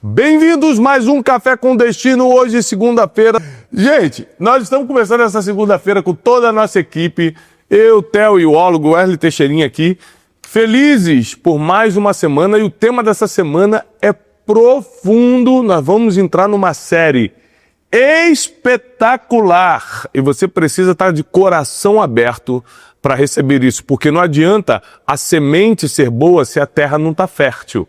Bem-vindos mais um Café com Destino, hoje segunda-feira. Gente, nós estamos começando essa segunda-feira com toda a nossa equipe, eu, Theo e o ólogo Wesley Teixeirinha aqui, felizes por mais uma semana, e o tema dessa semana é profundo. Nós vamos entrar numa série espetacular e você precisa estar de coração aberto para receber isso, porque não adianta a semente ser boa se a terra não está fértil.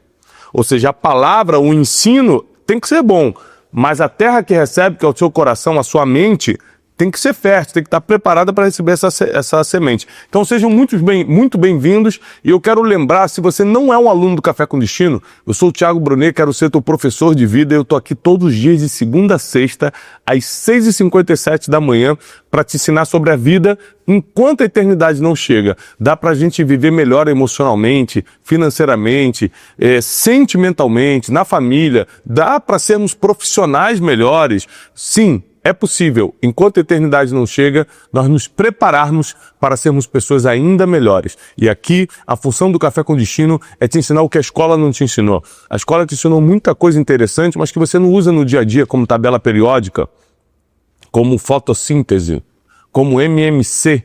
Ou seja, a palavra, o ensino tem que ser bom, mas a terra que recebe, que é o seu coração, a sua mente, tem que ser fértil, tem que estar preparada para receber essa semente. Então sejam muito bem-vindos, e eu quero lembrar, se você não é um aluno do Café com Destino, eu sou o Thiago Brunet, quero ser teu professor de vida, eu estou aqui todos os dias de segunda a sexta, às 6h57 da manhã, para te ensinar sobre a vida enquanto a eternidade não chega. Dá para a gente viver melhor emocionalmente, financeiramente, sentimentalmente, na família, dá para sermos profissionais melhores. Sim, é possível, enquanto a eternidade não chega, nós nos prepararmos para sermos pessoas ainda melhores. E aqui, a função do Café com Destino é te ensinar o que a escola não te ensinou. A escola te ensinou muita coisa interessante, mas que você não usa no dia a dia, como tabela periódica, como fotossíntese, como MMC,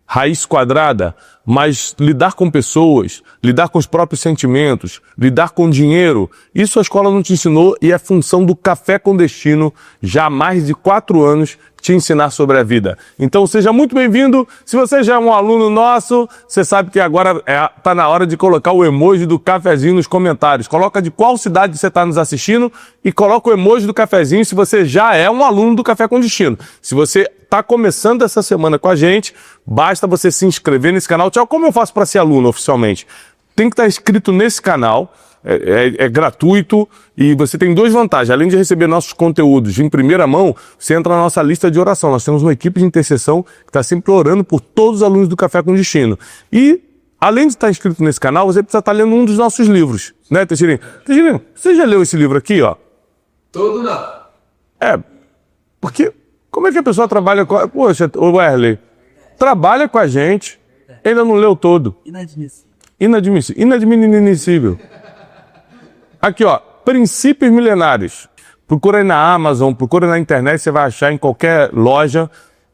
raiz quadrada, mas lidar com pessoas, lidar com os próprios sentimentos, lidar com dinheiro, isso a escola não te ensinou, e é função do Café com Destino, já há mais de 4 anos, te ensinar sobre a vida. Então seja muito bem-vindo. Se você já é um aluno nosso, você sabe que agora está na hora de colocar o emoji do cafezinho nos comentários. Coloca de qual cidade você está nos assistindo e coloca o emoji do cafezinho se você já é um aluno do Café com Destino. Se você está começando essa semana com a gente, basta você se inscrever nesse canal. Tchau, como eu faço para ser aluno oficialmente? Tem que estar inscrito nesse canal, é gratuito, e você tem 2 vantagens. Além de receber nossos conteúdos em primeira mão, você entra na nossa lista de oração. Nós temos uma equipe de intercessão que está sempre orando por todos os alunos do Café com Destino. E, além de estar inscrito nesse canal, você precisa estar lendo um dos nossos livros. Né, Teixeirinha? Teixeirinha, você já leu esse livro aqui, ó? Todo não. Porque como é que a pessoa trabalha com... Poxa, o Wesley, trabalha com a gente, ainda não leu todo. Inadmissível. Aqui, ó, Princípios Milenares. Procura aí na Amazon, procura na internet, você vai achar em qualquer loja.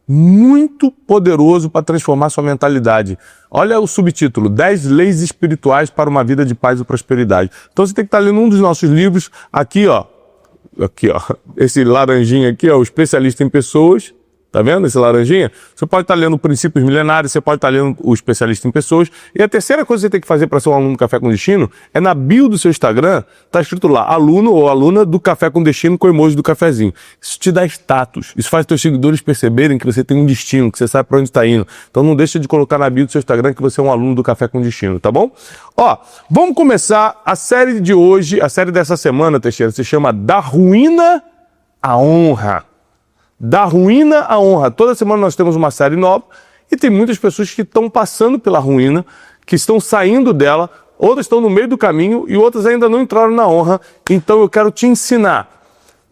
Muito poderoso para transformar sua mentalidade. Olha o subtítulo: 10 leis espirituais para uma vida de paz e prosperidade. Então você tem que estar lendo um dos nossos livros. Aqui, ó, esse laranjinha aqui, ó, o especialista em pessoas. Tá vendo esse laranjinha? Você pode estar lendo Princípios Milenares, você pode estar lendo o Especialista em Pessoas. E a terceira coisa que você tem que fazer para ser um aluno do Café com Destino é, na bio do seu Instagram, tá escrito lá, aluno ou aluna do Café com Destino, com emoji do cafezinho. Isso te dá status. Isso faz teus seguidores perceberem que você tem um destino, que você sabe para onde está indo. Então não deixa de colocar na bio do seu Instagram que você é um aluno do Café com Destino, tá bom? Ó, vamos começar a série de hoje, a série dessa semana, Teixeira, se chama Da Ruína à Honra. Da ruína à honra. Toda semana nós temos uma série nova e tem muitas pessoas que estão passando pela ruína, que estão saindo dela, outras estão no meio do caminho e outras ainda não entraram na honra. Então eu quero te ensinar,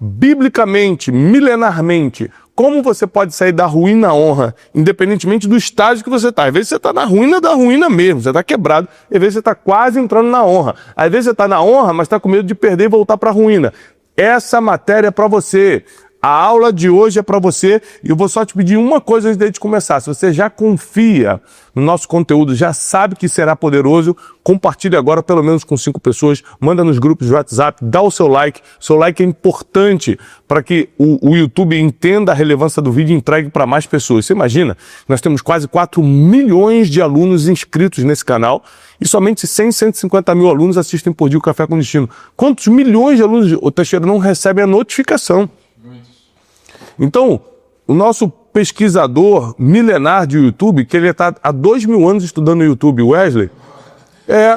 biblicamente, milenarmente, como você pode sair da ruína à honra, independentemente do estágio que você está. Às vezes você está na ruína da ruína mesmo, você está quebrado, às vezes você está quase entrando na honra. Às vezes você está na honra, mas está com medo de perder e voltar para a ruína. Essa matéria é para você. A aula de hoje é para você, e eu vou só te pedir uma coisa antes de começar. Se você já confia no nosso conteúdo, já sabe que será poderoso, compartilhe agora pelo menos com 5 pessoas, manda nos grupos de WhatsApp, dá o seu like. Seu like é importante para que o YouTube entenda a relevância do vídeo e entregue para mais pessoas. Você imagina? Nós temos quase 4 milhões de alunos inscritos nesse canal e somente 150 mil alunos assistem por dia o Café com Destino. Quantos milhões de alunos, o Teixeira, não recebem a notificação? Então, o nosso pesquisador milenar de YouTube, que ele está há 2.000 anos estudando o YouTube, Wesley,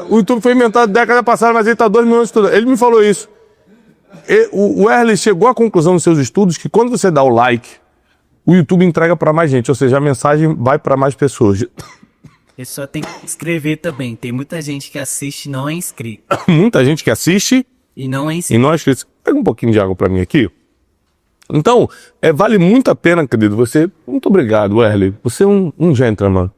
o YouTube foi inventado na década passada, mas ele está há 2.000 anos estudando. Ele me falou isso. O Wesley chegou à conclusão nos seus estudos que quando você dá o like, o YouTube entrega para mais gente, ou seja, a mensagem vai para mais pessoas. Você só tem que inscrever também. Tem muita gente que assiste e não é inscrito. Muita gente que assiste E não é e inscrito. não é inscrito. Pega um pouquinho de água para mim aqui. Então, vale muito a pena, querido, você... Muito obrigado, Wesley. Você é um gentleman.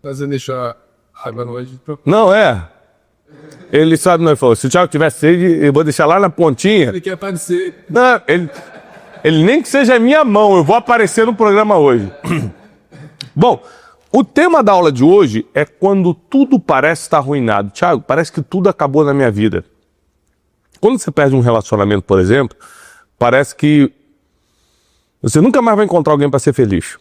Mas deixar raiva no hoje. Não, Ele sabe, não, ele falou, se o Thiago tiver sede, eu vou deixar lá na pontinha. Ele quer aparecer. Não, ele nem que seja a minha mão, eu vou aparecer no programa hoje. Bom, o tema da aula de hoje é quando tudo parece estar arruinado. Thiago, parece que tudo acabou na minha vida. Quando você perde um relacionamento, por exemplo, parece que você nunca mais vai encontrar alguém para ser feliz.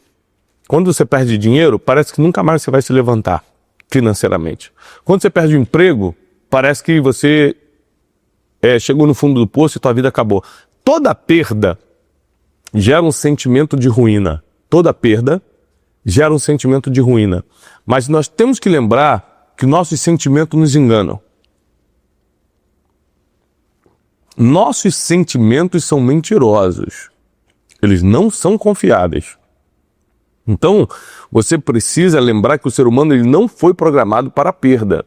Quando você perde dinheiro, parece que nunca mais você vai se levantar financeiramente. Quando você perde o emprego, parece que você chegou no fundo do poço e tua vida acabou. Toda perda gera um sentimento de ruína. Toda perda gera um sentimento de ruína. Mas nós temos que lembrar que nossos sentimentos nos enganam. Nossos sentimentos são mentirosos. Eles não são confiáveis. Então, você precisa lembrar que o ser humano ele não foi programado para a perda.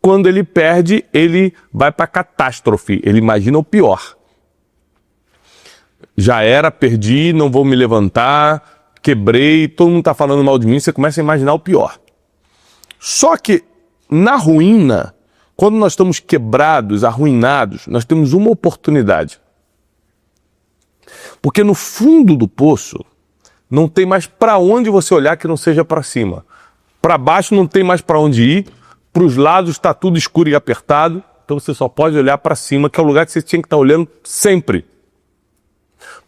Quando ele perde, ele vai para a catástrofe. Ele imagina o pior. Já era, perdi, não vou me levantar, quebrei, todo mundo está falando mal de mim, você começa a imaginar o pior. Só que, na ruína, quando nós estamos quebrados, arruinados, nós temos uma oportunidade. Porque no fundo do poço, não tem mais para onde você olhar que não seja para cima. Para baixo não tem mais para onde ir, para os lados está tudo escuro e apertado, então você só pode olhar para cima, que é o lugar que você tinha que estar olhando sempre.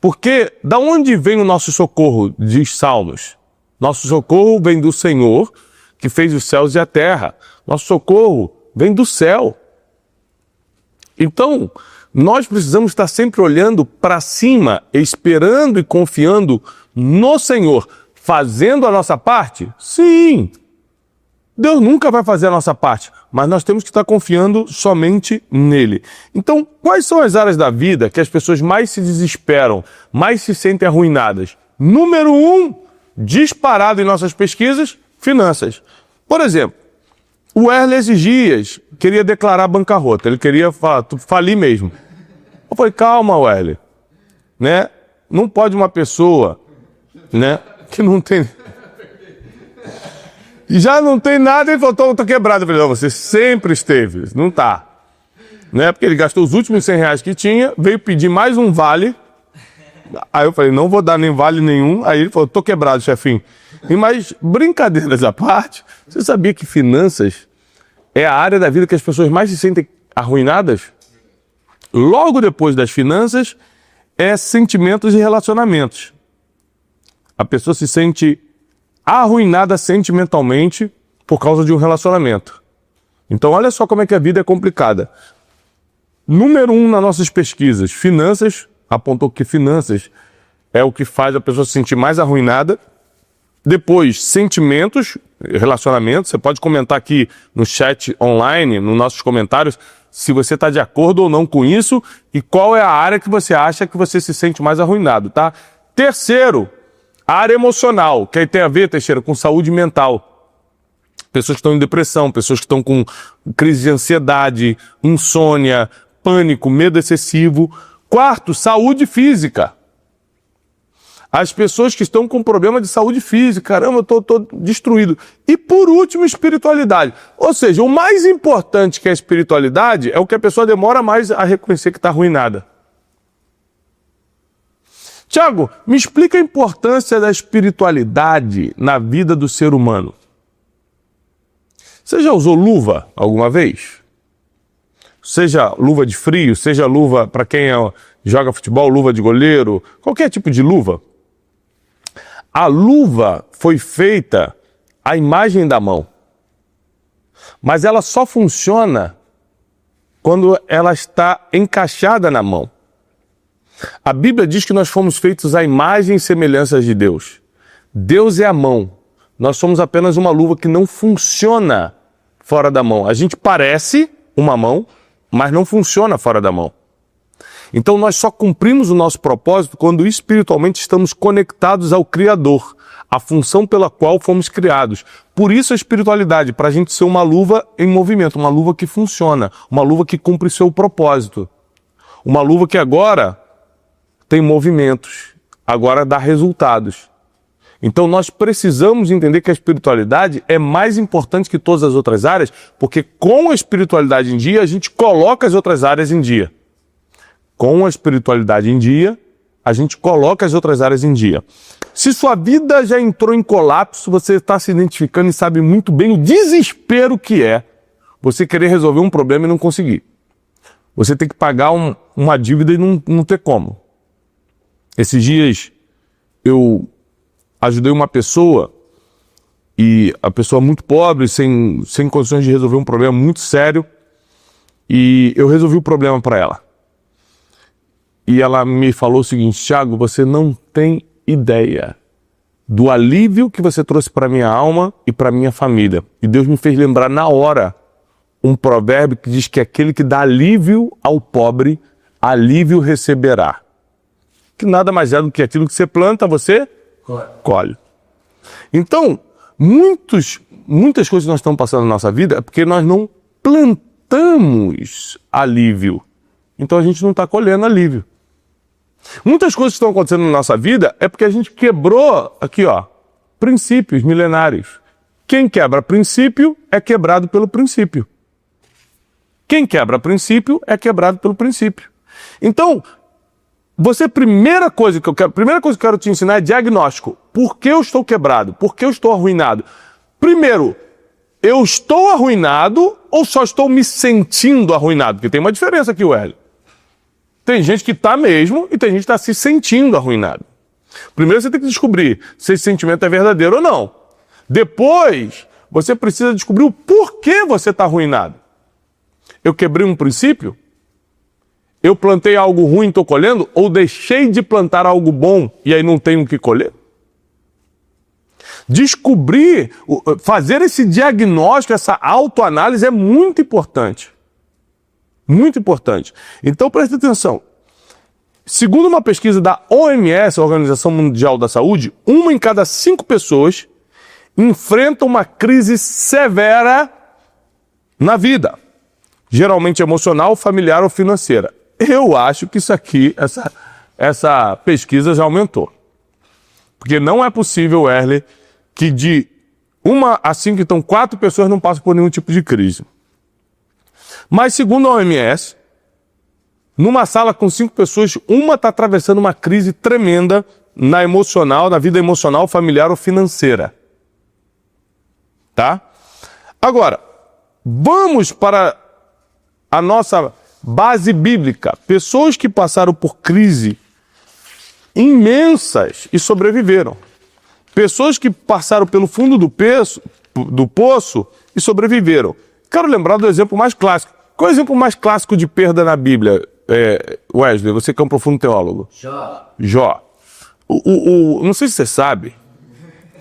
Porque da onde vem o nosso socorro, diz Salmos? Nosso socorro vem do Senhor, que fez os céus e a terra. Nosso socorro vem do céu. Então, nós precisamos estar sempre olhando para cima, esperando e confiando no Senhor. Fazendo a nossa parte? Sim. Deus nunca vai fazer a nossa parte, mas nós temos que estar confiando somente nele. Então, quais são as áreas da vida que as pessoas mais se desesperam, mais se sentem arruinadas? Número 1, disparado em nossas pesquisas, finanças. Por exemplo, o Erle esses dias queria declarar bancarrota, ele queria falir mesmo. Eu falei, calma, Erle, né? Não pode uma pessoa, né, que não tem... E já não tem nada, ele falou, tô quebrado. Eu falei, não, você sempre esteve, não tá. Né? Porque ele gastou os últimos R$100 que tinha, veio pedir mais um vale. Aí eu falei, não vou dar nem vale nenhum. Aí ele falou, tô quebrado, chefinho. E mais brincadeiras à parte, você sabia que finanças é a área da vida que as pessoas mais se sentem arruinadas? Logo depois das finanças, é sentimentos e relacionamentos. A pessoa se sente arruinada sentimentalmente por causa de um relacionamento. Então olha só como é que a vida é complicada. Número 1 nas nossas pesquisas, finanças, apontou que finanças é o que faz a pessoa se sentir mais arruinada. Depois, sentimentos, relacionamentos. Você pode comentar aqui no chat online, nos nossos comentários, se você está de acordo ou não com isso e qual é a área que você acha que você se sente mais arruinado, tá? Terceiro, a área emocional, que aí tem a ver, Teixeira, com saúde mental. Pessoas que estão em depressão, pessoas que estão com crise de ansiedade, insônia, pânico, medo excessivo. Quarto, saúde física. As pessoas que estão com problema de saúde física, caramba, eu tô destruído. E por último, espiritualidade. Ou seja, o mais importante que é a espiritualidade é o que a pessoa demora mais a reconhecer que está arruinada. Tiago, me explica a importância da espiritualidade na vida do ser humano. Você já usou luva alguma vez? Seja luva de frio, seja luva para quem joga futebol, luva de goleiro, qualquer tipo de luva. A luva foi feita à imagem da mão. Mas ela só funciona quando ela está encaixada na mão. A Bíblia diz que nós fomos feitos à imagem e semelhança de Deus. Deus é a mão. Nós somos apenas uma luva que não funciona fora da mão. A gente parece uma mão, mas não funciona fora da mão. Então nós só cumprimos o nosso propósito quando espiritualmente estamos conectados ao Criador, a função pela qual fomos criados. Por isso a espiritualidade, para a gente ser uma luva em movimento, uma luva que funciona, uma luva que cumpre seu propósito. Uma luva que agora tem movimentos, agora dá resultados. Então nós precisamos entender que a espiritualidade é mais importante que todas as outras áreas, porque com a espiritualidade em dia, a gente coloca as outras áreas em dia. Com a espiritualidade em dia, a gente coloca as outras áreas em dia. Se sua vida já entrou em colapso, você está se identificando e sabe muito bem o desespero que é você querer resolver um problema e não conseguir. Você tem que pagar uma dívida e não ter como. Esses dias eu ajudei uma pessoa, e a pessoa muito pobre, sem condições de resolver um problema muito sério, e eu resolvi o problema para ela. E ela me falou o seguinte: Thiago, você não tem ideia do alívio que você trouxe para minha alma e para minha família. E Deus me fez lembrar na hora um provérbio que diz que aquele que dá alívio ao pobre, alívio receberá. Que nada mais é do que aquilo que você planta, você colhe. Então, muitas coisas que nós estamos passando na nossa vida é porque nós não plantamos alívio. Então a gente não está colhendo alívio. Muitas coisas que estão acontecendo na nossa vida é porque a gente quebrou, aqui ó, princípios milenários. Quem quebra princípio é quebrado pelo princípio. Quem quebra princípio é quebrado pelo princípio. Então, primeira coisa que eu quero te ensinar é diagnóstico. Por que eu estou quebrado? Por que eu estou arruinado? Primeiro, eu estou arruinado ou só estou me sentindo arruinado? Porque tem uma diferença aqui, Hélio. Tem gente que está mesmo e tem gente que está se sentindo arruinado. Primeiro você tem que descobrir se esse sentimento é verdadeiro ou não. Depois, você precisa descobrir o porquê você está arruinado. Eu quebrei um princípio? Eu plantei algo ruim e estou colhendo? Ou deixei de plantar algo bom e aí não tenho o que colher? Descobrir, fazer esse diagnóstico, essa autoanálise é muito importante. Muito importante. Então preste atenção. Segundo uma pesquisa da OMS, a Organização Mundial da Saúde, 1 em cada 5 pessoas enfrenta uma crise severa na vida. Geralmente emocional, familiar ou financeira. Eu acho que isso aqui, essa pesquisa já aumentou. Porque não é possível, Erle, que de 1 a 5, então 4 pessoas não passam por nenhum tipo de crise. Mas segundo a OMS, numa sala com 5 pessoas, uma está atravessando uma crise tremenda na vida emocional, familiar ou financeira. Tá? Agora, vamos para a nossa base bíblica. Pessoas que passaram por crise imensas e sobreviveram. Pessoas que passaram pelo fundo do poço e sobreviveram. Quero lembrar do exemplo mais clássico. Qual é o exemplo mais clássico de perda na Bíblia, Wesley? Você que é um profundo teólogo. Jó. Não sei se você sabe,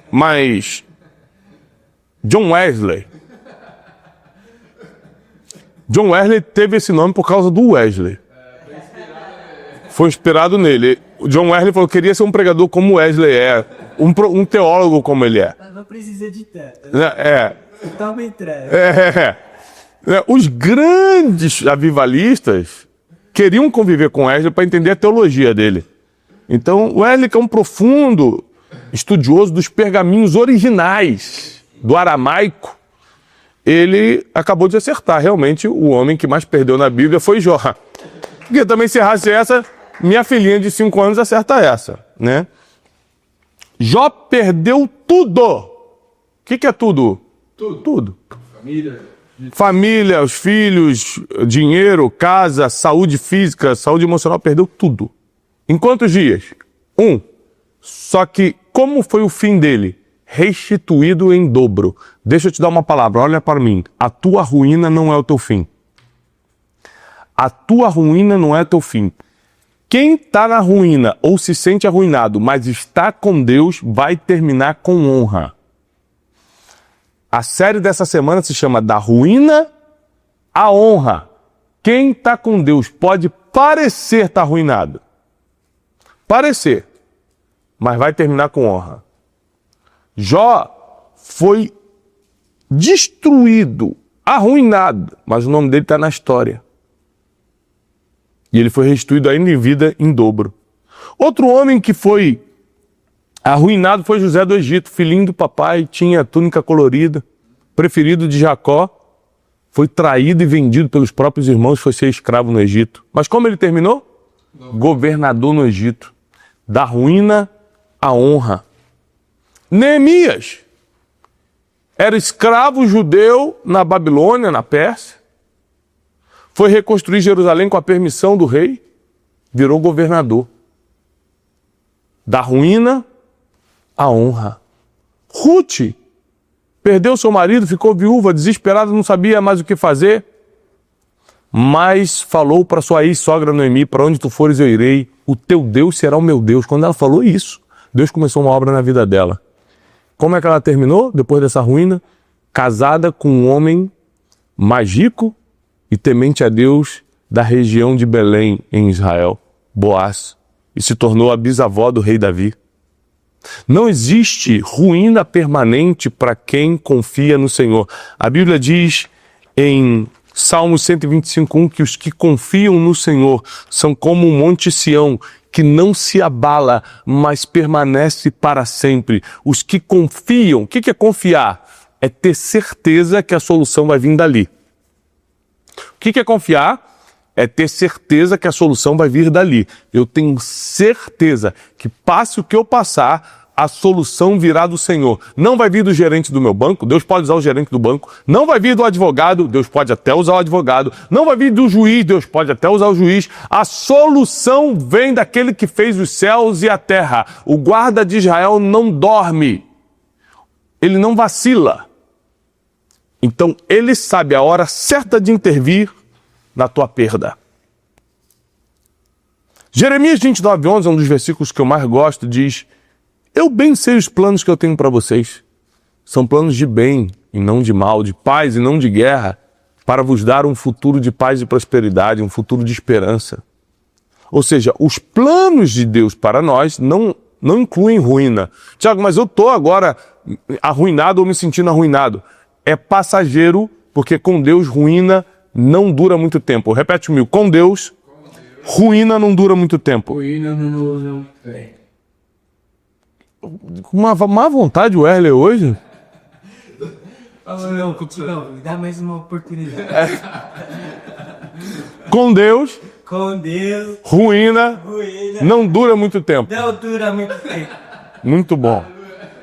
mas John Wesley teve esse nome por causa do Wesley. Foi inspirado nele. O John Wesley falou que queria ser um pregador como Wesley é, um teólogo como ele é. Não precisa editar. Toma entrada. Os grandes avivalistas queriam conviver com Wesley para entender a teologia dele. Então, Wesley, que é um profundo estudioso dos pergaminhos originais do aramaico, ele acabou de acertar. Realmente, o homem que mais perdeu na Bíblia foi Jó. Porque também, se errasse essa, minha filhinha de 5 anos acerta essa, né? Jó perdeu tudo. O que é tudo? Tudo. Família, os filhos, dinheiro, casa, saúde física, saúde emocional, perdeu tudo. Em quantos dias? 1. Só que como foi o fim dele? Restituído em dobro. Deixa eu te dar uma palavra, olha para mim. A tua ruína não é o teu fim. A tua ruína não é o teu fim. Quem está na ruína ou se sente arruinado, mas está com Deus, vai terminar com honra. A série dessa semana se chama Da Ruína à Honra. Quem está com Deus pode parecer estar arruinado. Parecer. Mas vai terminar com honra. Jó foi destruído, arruinado, mas o nome dele está na história. E ele foi restituído ainda em vida em dobro. Outro homem que foi Arruinado foi José do Egito, filhinho do papai, tinha túnica colorida, preferido de Jacó, foi traído e vendido pelos próprios irmãos, foi ser escravo no Egito. Mas como ele terminou? Governador no Egito. Da ruína à honra. Neemias era escravo judeu na Babilônia, na Pérsia. Foi reconstruir Jerusalém com a permissão do rei. Virou governador. Da ruína à honra. Ruth perdeu seu marido, ficou viúva, desesperada, não sabia mais o que fazer. Mas falou para sua ex-sogra Noemi: para onde tu fores eu irei, o teu Deus será o meu Deus. Quando ela falou isso, Deus começou uma obra na vida dela. Como é que ela terminou depois dessa ruína? Casada com um homem mais rico e temente a Deus da região de Belém, em Israel, Boaz, e se tornou a bisavó do rei Davi. Não existe ruína permanente para quem confia no Senhor. A Bíblia diz em Salmos 125:1 que os que confiam no Senhor são como o monte Sião, que não se abala, mas permanece para sempre. Os que confiam, o que é confiar? É ter certeza que a solução vai vir dali. O que é confiar? É ter certeza que a solução vai vir dali. Eu tenho certeza que passe o que eu passar, a solução virá do Senhor. Não vai vir do gerente do meu banco, Deus pode usar o gerente do banco. Não vai vir do advogado, Deus pode até usar o advogado. Não vai vir do juiz, Deus pode até usar o juiz. A solução vem daquele que fez os céus e a terra. O guarda de Israel não dorme. Ele não vacila. Então, ele sabe a hora certa de intervir na tua perda. Jeremias 29:11, um dos versículos que eu mais gosto, diz: eu bem sei os planos que eu tenho para vocês. São planos de bem e não de mal, de paz e não de guerra, para vos dar um futuro de paz e prosperidade, um futuro de esperança. Ou seja, os planos de Deus para nós não incluem ruína. Tiago, mas eu estou agora arruinado ou me sentindo arruinado. É passageiro, porque com Deus ruína não dura muito tempo. Repete comigo: com Deus, ruína não dura muito tempo. Ruína não. Com uma má vontade o Erle hoje. Não, me dá mais uma oportunidade. Com Deus, ruína não dura muito tempo. Não dura muito tempo. Muito bom.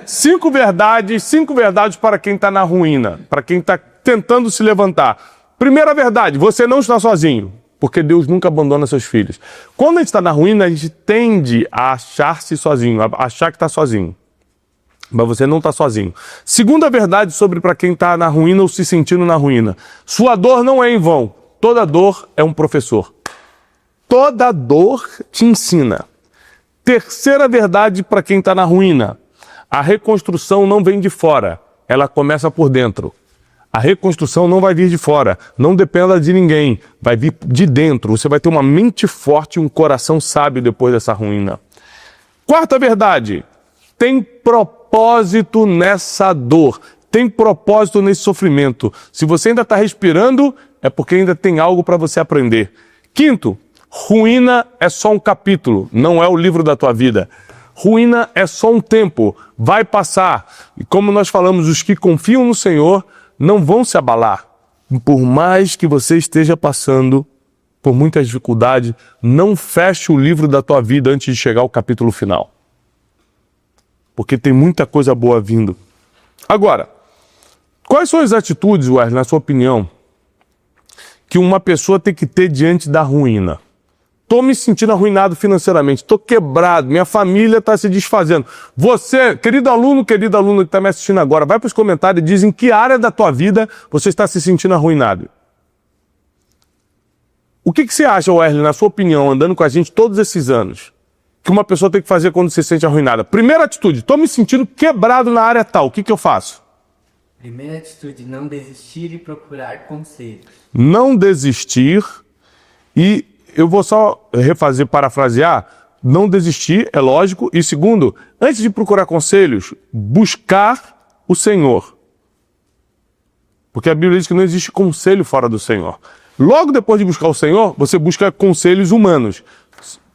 5 verdades para quem está na ruína, para quem está tentando se levantar. Primeira verdade: você não está sozinho, porque Deus nunca abandona seus filhos. Quando a gente está na ruína, a gente tende a achar-se sozinho, a achar que está sozinho. Mas você não está sozinho. Segunda verdade sobre para quem está na ruína ou se sentindo na ruína: sua dor não é em vão. Toda dor é um professor. Toda dor te ensina. Terceira verdade para quem está na ruína: a reconstrução não vem de fora, ela começa por dentro. A reconstrução não vai vir de fora, não dependa de ninguém, vai vir de dentro. Você vai ter uma mente forte e um coração sábio depois dessa ruína. Quarta verdade: tem propósito nessa dor, tem propósito nesse sofrimento. Se você ainda está respirando, é porque ainda tem algo para você aprender. Quinto: ruína é só um capítulo, não é o livro da tua vida. Ruína é só um tempo, vai passar. E como nós falamos, os que confiam no Senhor não vão se abalar. Por mais que você esteja passando por muita dificuldade, não feche o livro da tua vida antes de chegar ao capítulo final. Porque tem muita coisa boa vindo. Agora, quais são as atitudes, Wesley, na sua opinião, que uma pessoa tem que ter diante da ruína? Estou me sentindo arruinado financeiramente, estou quebrado, minha família está se desfazendo. Você, querido aluno que está me assistindo agora, vai para os comentários e diz em que área da tua vida você está se sentindo arruinado. O que você acha, Wesley, na sua opinião, andando com a gente todos esses anos, que uma pessoa tem que fazer quando se sente arruinada? Primeira atitude: estou me sentindo quebrado na área tal, o que eu faço? Primeira atitude: não desistir e procurar conselhos. Não desistir e... eu vou só parafrasear: não desistir, é lógico. E segundo, antes de procurar conselhos, buscar o Senhor. Porque a Bíblia diz que não existe conselho fora do Senhor. Logo depois de buscar o Senhor, você busca conselhos humanos.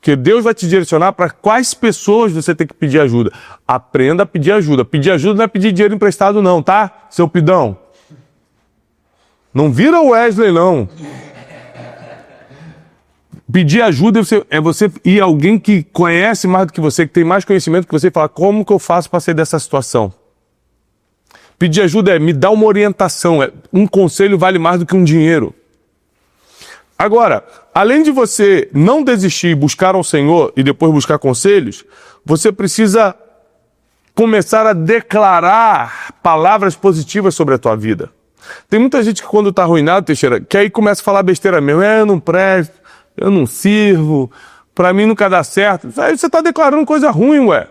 Porque Deus vai te direcionar para quais pessoas você tem que pedir ajuda. Aprenda a pedir ajuda. Pedir ajuda não é pedir dinheiro emprestado não, tá? Seu pidão. Não vira o Wesley, não. Pedir ajuda é você ir a alguém que conhece mais do que você, que tem mais conhecimento que você, e falar, como que eu faço para sair dessa situação? Pedir ajuda é me dar uma orientação. Um conselho vale mais do que um dinheiro. Agora, além de você não desistir e buscar ao Senhor e depois buscar conselhos, você precisa começar a declarar palavras positivas sobre a tua vida. Tem muita gente que quando está arruinado, Teixeira, que aí começa a falar besteira mesmo. Eu não presto, eu não sirvo, para mim nunca dá certo. Aí você está declarando coisa ruim, ué.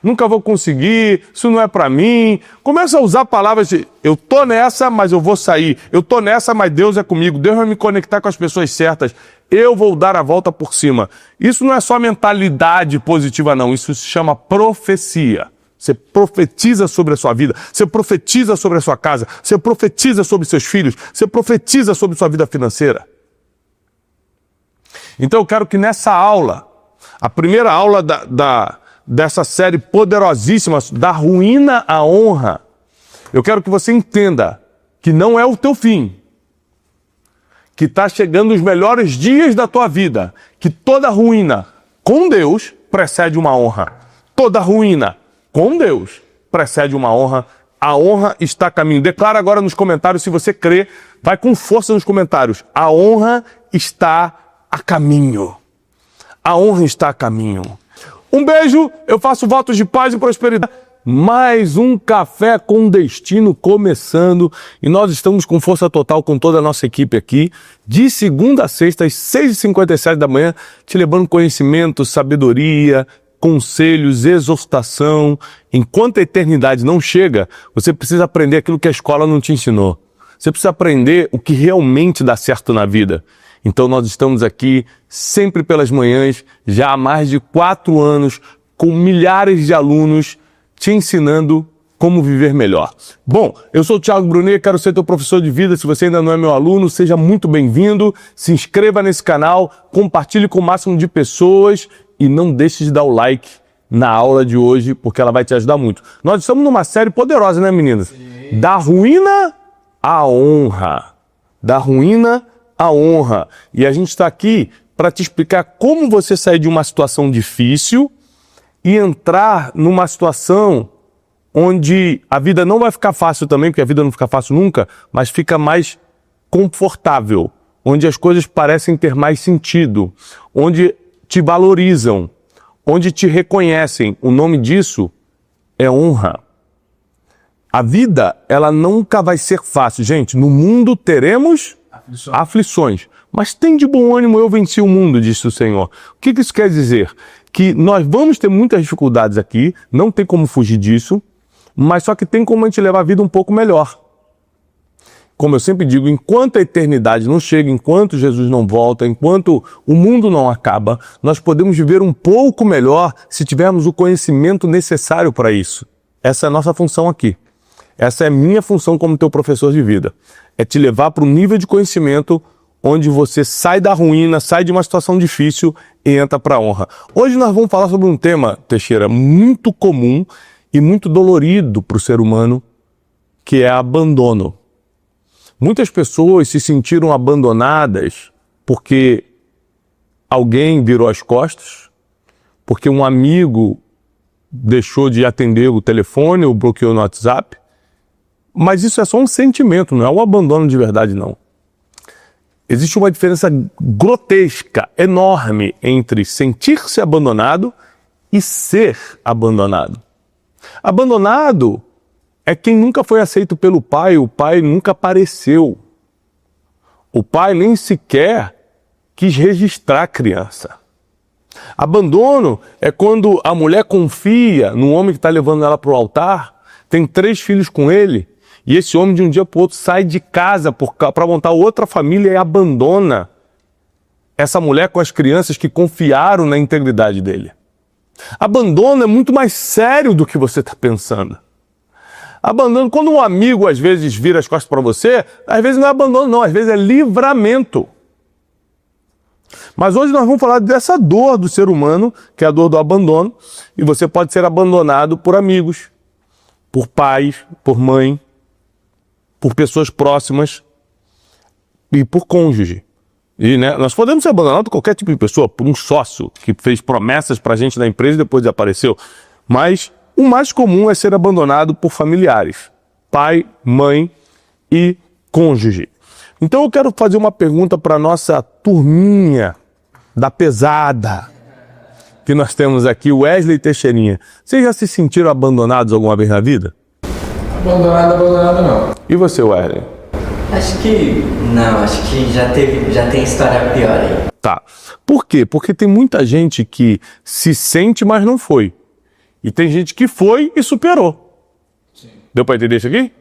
Nunca vou conseguir, isso não é para mim. Começa a usar palavras de, eu tô nessa, mas eu vou sair. Eu tô nessa, mas Deus é comigo. Deus vai me conectar com as pessoas certas. Eu vou dar a volta por cima. Isso não é só mentalidade positiva, não. Isso se chama profecia. Você profetiza sobre a sua vida. Você profetiza sobre a sua casa. Você profetiza sobre seus filhos. Você profetiza sobre sua vida financeira. Então eu quero que nessa aula, a primeira aula dessa série poderosíssima, da ruína à honra, eu quero que você entenda que não é o teu fim, que está chegando os melhores dias da tua vida, que toda ruína com Deus precede uma honra. Toda ruína com Deus precede uma honra. A honra está a caminho. Declara agora nos comentários se você crê. Vai com força nos comentários. A honra está a caminho. A honra está a caminho. Um beijo, eu faço votos de paz e prosperidade. Mais um Café com Destino começando. E nós estamos com força total com toda a nossa equipe aqui. De segunda a sexta, às 6h57 da manhã, te levando conhecimento, sabedoria, conselhos, exortação. Enquanto a eternidade não chega, você precisa aprender aquilo que a escola não te ensinou. Você precisa aprender o que realmente dá certo na vida. Então nós estamos aqui sempre pelas manhãs, já há mais de 4 anos, com milhares de alunos te ensinando como viver melhor. Bom, eu sou o Thiago Brunet, quero ser teu professor de vida. Se você ainda não é meu aluno, seja muito bem-vindo. Se inscreva nesse canal, compartilhe com o máximo de pessoas e não deixe de dar o like na aula de hoje, porque ela vai te ajudar muito. Nós estamos numa série poderosa, né, meninas? Sim. Da ruína à honra. Da ruína à honra. E a gente está aqui para te explicar como você sair de uma situação difícil e entrar numa situação onde a vida não vai ficar fácil também, porque a vida não fica fácil nunca, mas fica mais confortável, onde as coisas parecem ter mais sentido, onde te valorizam, onde te reconhecem. O nome disso é honra. A vida, ela nunca vai ser fácil. Gente, no mundo teremos aflições. Mas tem de bom ânimo, eu venci o mundo, disse o Senhor. O que isso quer dizer? Que nós vamos ter muitas dificuldades aqui, não tem como fugir disso, mas só que tem como a gente levar a vida um pouco melhor. Como eu sempre digo, enquanto a eternidade não chega, enquanto Jesus não volta, enquanto o mundo não acaba, nós podemos viver um pouco melhor se tivermos o conhecimento necessário para isso. Essa é a nossa função aqui. Essa é a minha função como teu professor de vida. É te levar para um nível de conhecimento onde você sai da ruína, sai de uma situação difícil e entra para a honra. Hoje nós vamos falar sobre um tema, Teixeira, muito comum e muito dolorido para o ser humano, que é abandono. Muitas pessoas se sentiram abandonadas porque alguém virou as costas, porque um amigo deixou de atender o telefone ou bloqueou no WhatsApp. Mas isso é só um sentimento, não é um abandono de verdade, não. Existe uma diferença grotesca, enorme, entre sentir-se abandonado e ser abandonado. Abandonado é quem nunca foi aceito pelo pai, o pai nunca apareceu. O pai nem sequer quis registrar a criança. Abandono é quando a mulher confia no homem que está levando ela para o altar, tem 3 filhos com ele, e esse homem de um dia para o outro sai de casa para montar outra família e abandona essa mulher com as crianças que confiaram na integridade dele. Abandono é muito mais sério do que você está pensando. Abandono, quando um amigo às vezes vira as costas para você, às vezes não é abandono não, às vezes é livramento. Mas hoje nós vamos falar dessa dor do ser humano, que é a dor do abandono, e você pode ser abandonado por amigos, por pais, por mãe, por pessoas próximas e por cônjuge. E, né, nós podemos ser abandonados por qualquer tipo de pessoa, por um sócio que fez promessas pra gente na empresa e depois desapareceu. Mas o mais comum é ser abandonado por familiares, pai, mãe e cônjuge. Então eu quero fazer uma pergunta para nossa turminha da pesada que nós temos aqui, Wesley e Teixeirinha. Vocês já se sentiram abandonados alguma vez na vida? Abandonado não. E você, Wesley? Acho que não, acho que já tem história pior aí. Tá. Por quê? Porque tem muita gente que se sente, mas não foi. E tem gente que foi e superou. Sim. Deu para entender isso aqui?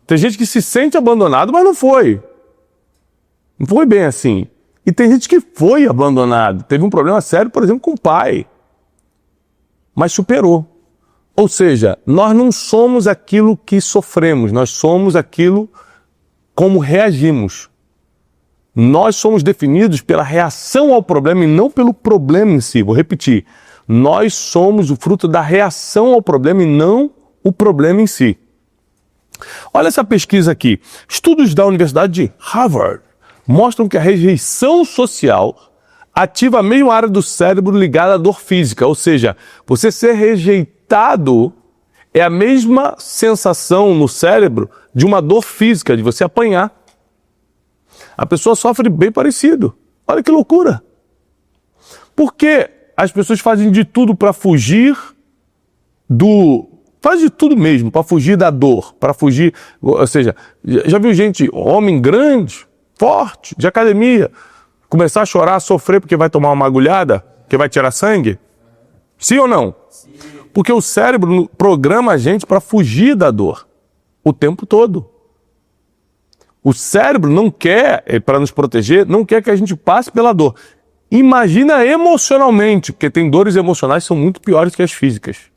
Tem gente que se sente abandonado, mas não foi. Não foi bem assim. E tem gente que foi abandonado. Teve um problema sério, por exemplo, com o pai. Mas superou. Ou seja, nós não somos aquilo que sofremos, nós somos aquilo como reagimos. Nós somos definidos pela reação ao problema e não pelo problema em si. Vou repetir. Nós somos o fruto da reação ao problema e não o problema em si. Olha essa pesquisa aqui. Estudos da Universidade de Harvard mostram que a rejeição social ativa a mesma área do cérebro ligada à dor física. Ou seja, você ser rejeitado é a mesma sensação no cérebro de uma dor física, de você apanhar. A pessoa sofre bem parecido. Olha que loucura. Por que as pessoas fazem de tudo para fugir fazem de tudo mesmo, para fugir da dor, para fugir... Ou seja, já viu gente, homem grande, forte, de academia, começar a chorar, a sofrer porque vai tomar uma agulhada, que vai tirar sangue? Sim ou não? Sim. Porque o cérebro programa a gente para fugir da dor o tempo todo. O cérebro não quer, para nos proteger, não quer que a gente passe pela dor. Imagina emocionalmente, porque tem dores emocionais que são muito piores que as físicas.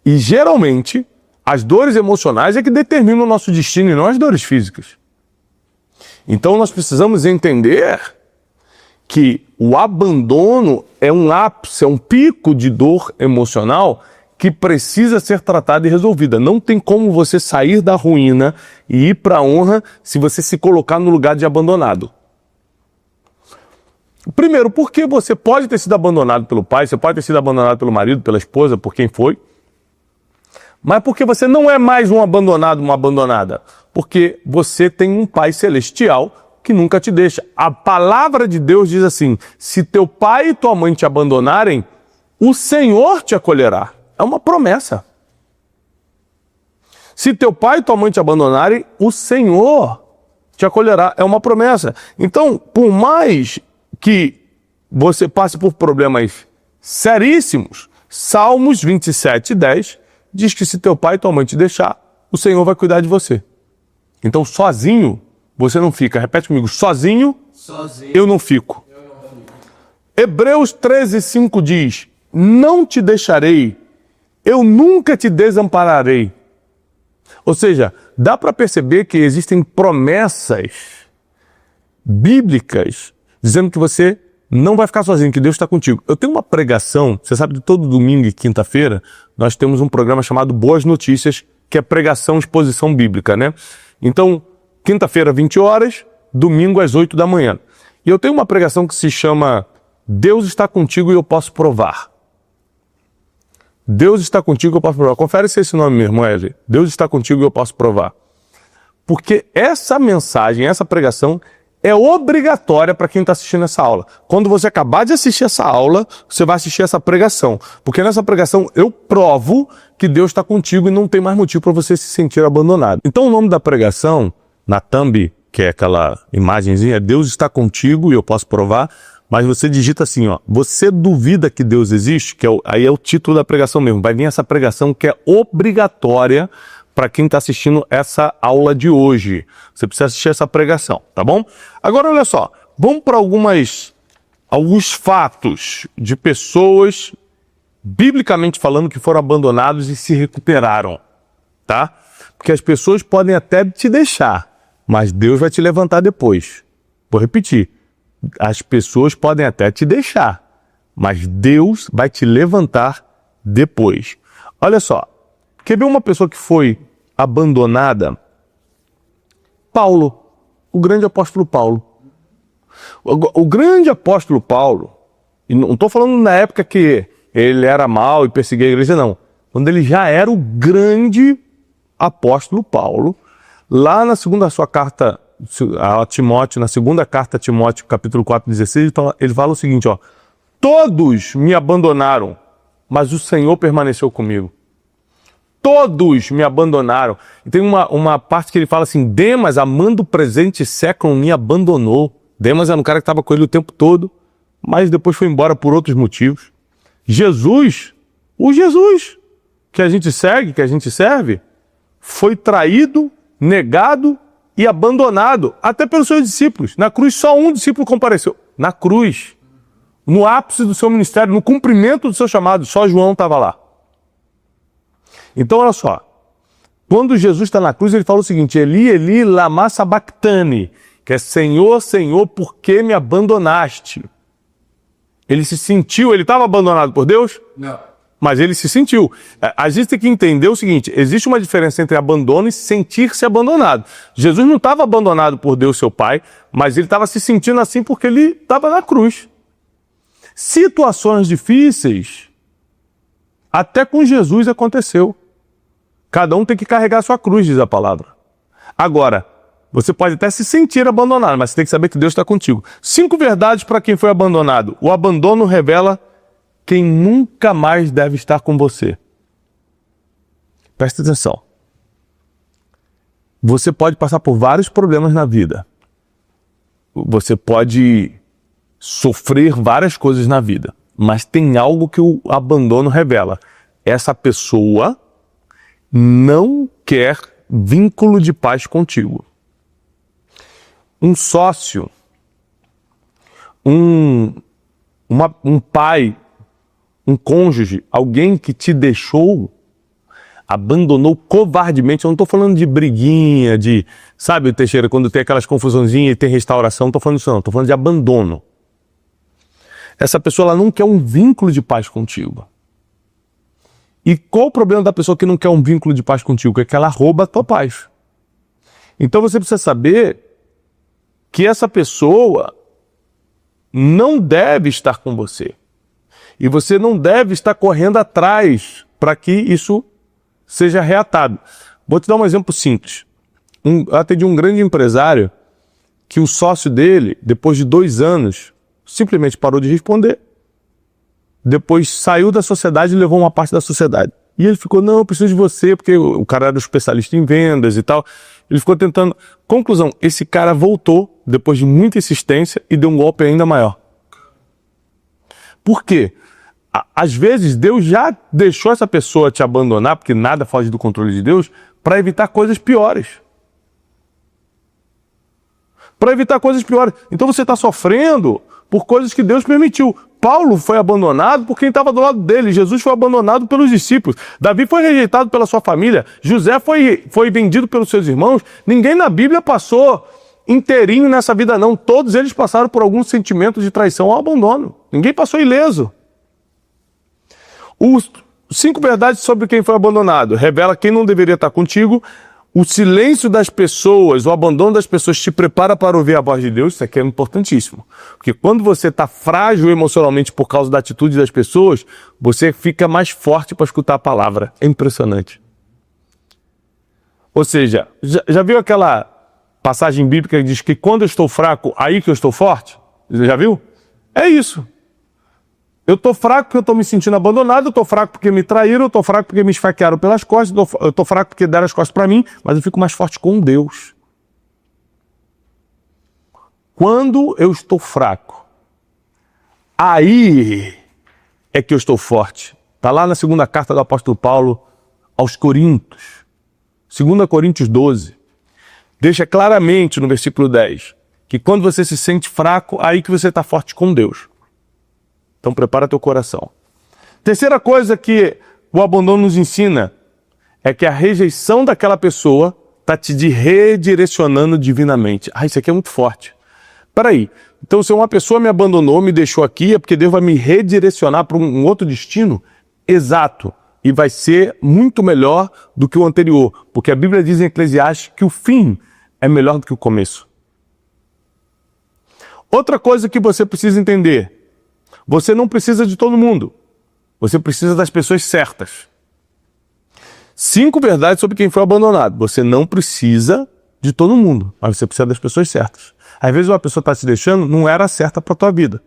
E geralmente, as dores emocionais é que determinam o nosso destino e não as dores físicas. Então nós precisamos entender que o abandono é um ápice, é um pico de dor emocional que precisa ser tratada e resolvida. Não tem como você sair da ruína e ir para a honra se você se colocar no lugar de abandonado. Primeiro, porque você pode ter sido abandonado pelo pai, você pode ter sido abandonado pelo marido, pela esposa, por quem foi. Mas porque você não é mais um abandonado, uma abandonada. Porque você tem um pai celestial que nunca te deixa. A palavra de Deus diz assim: se teu pai e tua mãe te abandonarem, o Senhor te acolherá. É uma promessa. Se teu pai e tua mãe te abandonarem, o Senhor te acolherá. É uma promessa. Então, por mais que você passe por problemas seríssimos, Salmos 27:10 diz que se teu pai e tua mãe te deixar, o Senhor vai cuidar de você. Então, sozinho, você não fica. Repete comigo, sozinho. Eu não fico. Hebreus 13:5 diz: não te deixarei, eu nunca te desampararei. Ou seja, dá para perceber que existem promessas bíblicas dizendo que você não vai ficar sozinho, que Deus está contigo. Eu tenho uma pregação, você sabe, de todo domingo e quinta-feira, nós temos um programa chamado Boas Notícias, que é pregação, exposição bíblica, né? Então, quinta-feira, 20 horas, domingo às 8 da manhã. E eu tenho uma pregação que se chama Deus está contigo e eu posso provar. Deus está contigo e eu posso provar. Confere se é esse nome mesmo, Wesley. Deus está contigo e eu posso provar. Porque essa mensagem, essa pregação é obrigatória para quem está assistindo essa aula. Quando você acabar de assistir essa aula, você vai assistir essa pregação. Porque nessa pregação eu provo que Deus está contigo e não tem mais motivo para você se sentir abandonado. Então o nome da pregação, na thumb, que é aquela imagenzinha, Deus está contigo e eu posso provar, mas você digita assim, ó, você duvida que Deus existe? Aí é o título da pregação mesmo. Vai vir essa pregação que é obrigatória para quem está assistindo essa aula de hoje. Você precisa assistir essa pregação, tá bom? Agora, olha só, vamos para alguns fatos de pessoas, biblicamente falando, que foram abandonados e se recuperaram, tá? Porque as pessoas podem até te deixar, mas Deus vai te levantar depois. Vou repetir. As pessoas podem até te deixar, mas Deus vai te levantar depois. Olha só, quer ver uma pessoa que foi abandonada? Paulo, o grande apóstolo Paulo. O grande apóstolo Paulo, e não estou falando na época que ele era mau e perseguia a igreja, não. Quando ele já era o grande apóstolo Paulo, lá na segunda sua carta a Timóteo, na segunda carta a Timóteo, capítulo 4, 16, ele fala o seguinte, ó: todos me abandonaram, mas o Senhor permaneceu comigo. Todos me abandonaram. E tem uma parte que ele fala assim: Demas, amando o presente século, me abandonou. Demas era um cara que estava com ele o tempo todo, mas depois foi embora por outros motivos. Jesus, o Jesus que a gente segue, que a gente serve, foi traído, negado e abandonado, até pelos seus discípulos. Na cruz, só um discípulo compareceu. Na cruz, no ápice do seu ministério, no cumprimento do seu chamado, só João estava lá. Então, olha só. Quando Jesus está na cruz, ele fala o seguinte: Eli, Eli, lama sabachthani, que é Senhor, Senhor, por que me abandonaste? Ele se sentiu, ele estava abandonado por Deus? Não. Mas ele se sentiu. A gente tem que entender o seguinte: existe uma diferença entre abandono e sentir-se abandonado. Jesus não estava abandonado por Deus, seu Pai, mas ele estava se sentindo assim porque ele estava na cruz. Situações difíceis, até com Jesus aconteceu. Cada um tem que carregar a sua cruz, diz a palavra. Agora, você pode até se sentir abandonado, mas você tem que saber que Deus está contigo. 5 verdades para quem foi abandonado. O abandono revela quem nunca mais deve estar com você. Presta atenção. Você pode passar por vários problemas na vida. Você pode sofrer várias coisas na vida. Mas tem algo que o abandono revela. Essa pessoa não quer vínculo de paz contigo. Um sócio, um pai, um cônjuge, alguém que te deixou, abandonou covardemente. Eu não estou falando de briguinha, sabe, Teixeira, quando tem aquelas confusãozinhas e tem restauração, não estou falando disso não, estou falando de abandono. Essa pessoa, ela não quer um vínculo de paz contigo. E qual o problema da pessoa que não quer um vínculo de paz contigo? É que ela rouba a tua paz. Então você precisa saber que essa pessoa não deve estar com você. E você não deve estar correndo atrás para que isso seja reatado. Vou te dar um exemplo simples. Eu atendi um grande empresário que o sócio dele, depois de 2 anos, simplesmente parou de responder. Depois saiu da sociedade e levou uma parte da sociedade. E ele ficou: não, eu preciso de você, porque o cara era um especialista em vendas e tal. Ele ficou tentando. Conclusão, esse cara voltou, depois de muita insistência, e deu um golpe ainda maior. Por quê? Às vezes Deus já deixou essa pessoa te abandonar, porque nada foge do controle de Deus, para evitar coisas piores. Para evitar coisas piores. Então você está sofrendo por coisas que Deus permitiu. Paulo foi abandonado por quem estava do lado dele. Jesus foi abandonado pelos discípulos. Davi foi rejeitado pela sua família. José foi vendido pelos seus irmãos. Ninguém na Bíblia passou inteirinho nessa vida, não. Todos eles passaram por algum sentimento de traição ou abandono. Ninguém passou ileso. Os 5 verdades sobre quem foi abandonado. Revela quem não deveria estar contigo. O silêncio das pessoas, o abandono das pessoas te prepara para ouvir a voz de Deus. Isso aqui é importantíssimo. Porque quando você está frágil emocionalmente por causa da atitude das pessoas, você fica mais forte para escutar a palavra. É impressionante. Ou seja, já viu aquela passagem bíblica que diz que quando eu estou fraco, aí que eu estou forte? Já viu? É isso. Eu estou fraco porque eu estou me sentindo abandonado, eu estou fraco porque me traíram, eu estou fraco porque me esfaquearam pelas costas, eu estou fraco porque deram as costas para mim, mas eu fico mais forte com Deus. Quando eu estou fraco, aí é que eu estou forte. Está lá na segunda carta do apóstolo Paulo aos Coríntios, 2 Coríntios 12. Deixa claramente no versículo 10 que quando você se sente fraco, aí que você está forte com Deus. Então prepara teu coração. Terceira coisa que o abandono nos ensina é que a rejeição daquela pessoa está te redirecionando divinamente. Isso aqui é muito forte. Peraí, Então, se uma pessoa me abandonou, me deixou aqui, é porque Deus vai me redirecionar para um outro destino exato. E vai ser muito melhor do que o anterior. Porque a Bíblia diz em Eclesiastes que o fim é melhor do que o começo. Outra coisa que você precisa entender. Você não precisa de todo mundo. Você precisa das pessoas certas. 5 verdades sobre quem foi abandonado. Você não precisa de todo mundo, mas você precisa das pessoas certas. Às vezes uma pessoa está te deixando, não era certa para a tua vida.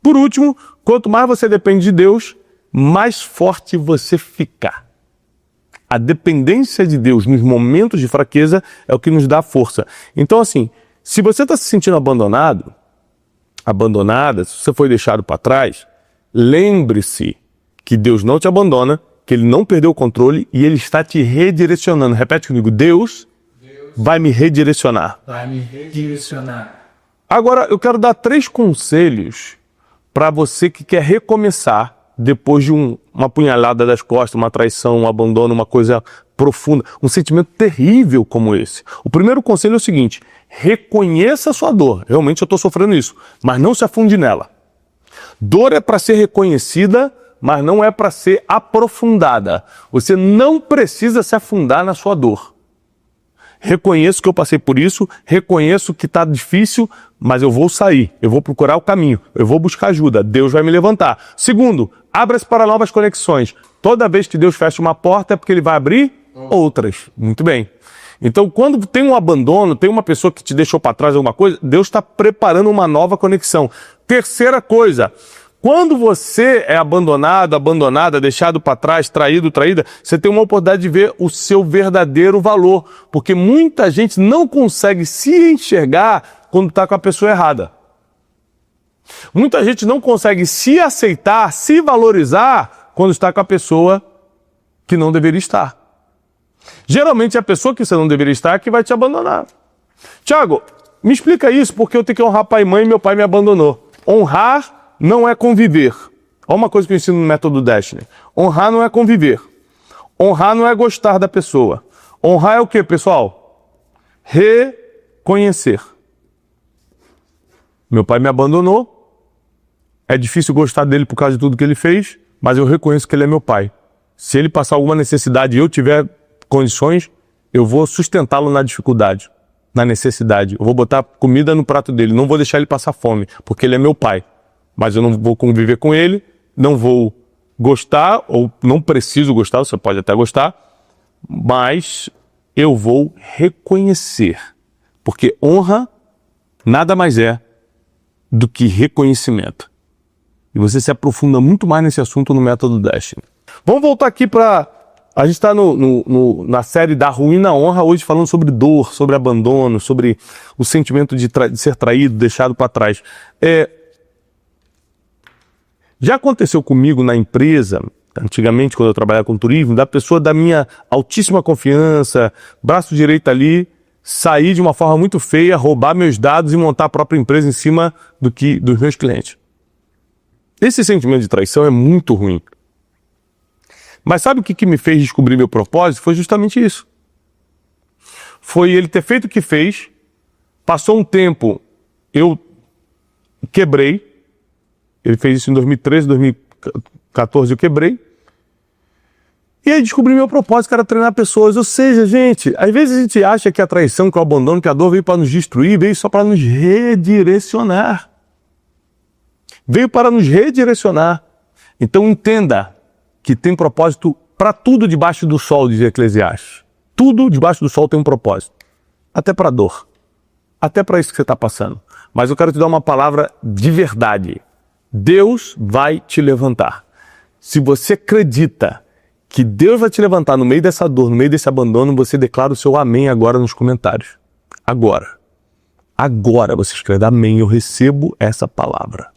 Por último, quanto mais você depende de Deus, mais forte você ficar. A dependência de Deus nos momentos de fraqueza é o que nos dá força. Então assim, se você está se sentindo abandonado, abandonada, se você foi deixado para trás, lembre-se que Deus não te abandona, que Ele não perdeu o controle e Ele está te redirecionando. Repete comigo, Deus vai me redirecionar. Vai me redirecionar. Agora, eu quero dar 3 conselhos para você que quer recomeçar depois de uma punhalada das costas, uma traição, um abandono, uma coisa profunda, um sentimento terrível como esse. O primeiro conselho é o seguinte, reconheça a sua dor. Realmente eu estou sofrendo isso, mas não se afunde nela. Dor é para ser reconhecida, mas não é para ser aprofundada. Você não precisa se afundar na sua dor. Reconheço que eu passei por isso, reconheço que está difícil, mas eu vou sair, eu vou procurar o caminho, eu vou buscar ajuda, Deus vai me levantar. Segundo, abra-se para novas conexões. Toda vez que Deus fecha uma porta é porque Ele vai abrir outras. Muito bem. Então, quando tem um abandono, tem uma pessoa que te deixou para trás alguma coisa, Deus está preparando uma nova conexão. Terceira coisa, quando você é abandonado, abandonada, deixado para trás, traído, traída, você tem uma oportunidade de ver o seu verdadeiro valor. Porque muita gente não consegue se enxergar quando está com a pessoa errada. Muita gente não consegue se aceitar, se valorizar quando está com a pessoa que não deveria estar. Geralmente é a pessoa que você não deveria estar que vai te abandonar. Tiago, me explica isso porque eu tenho que honrar pai e mãe e meu pai me abandonou. Honrar não é conviver. Olha uma coisa que eu ensino no método Destiny. Honrar não é conviver. Honrar não é gostar da pessoa. Honrar é o quê, pessoal? Reconhecer. Meu pai me abandonou. É difícil gostar dele por causa de tudo que ele fez, mas eu reconheço que ele é meu pai. Se ele passar alguma necessidade e eu tiver condições, eu vou sustentá-lo na dificuldade, na necessidade. Eu vou botar comida no prato dele, não vou deixar ele passar fome, porque ele é meu pai. Mas eu não vou conviver com ele, não vou gostar, ou não preciso gostar, você pode até gostar, mas eu vou reconhecer. Porque honra nada mais é do que reconhecimento. E você se aprofunda muito mais nesse assunto no método Destiny. Vamos voltar aqui para... A gente está na série da ruína à honra, hoje falando sobre dor, sobre abandono, sobre o sentimento de ser traído, deixado para trás. Já aconteceu comigo na empresa, antigamente quando eu trabalhava com turismo, da pessoa da minha altíssima confiança, braço direito ali, sair de uma forma muito feia, roubar meus dados e montar a própria empresa em cima dos meus clientes. Esse sentimento de traição é muito ruim. Mas sabe o que me fez descobrir meu propósito? Foi justamente isso. Foi ele ter feito o que fez, passou um tempo, eu quebrei, ele fez isso em 2013, 2014 eu quebrei, e aí descobri meu propósito, que era treinar pessoas. Ou seja, gente, às vezes a gente acha que a traição, que o abandono, que a dor veio para nos destruir, veio só para nos redirecionar. Veio para nos redirecionar. Então entenda que tem propósito para tudo debaixo do sol, diz Eclesiastes. Tudo debaixo do sol tem um propósito. Até para a dor. Até para isso que você está passando. Mas eu quero te dar uma palavra de verdade. Deus vai te levantar. Se você acredita que Deus vai te levantar no meio dessa dor, no meio desse abandono, você declara o seu amém agora nos comentários. Agora. Agora você escreve amém, eu recebo essa palavra.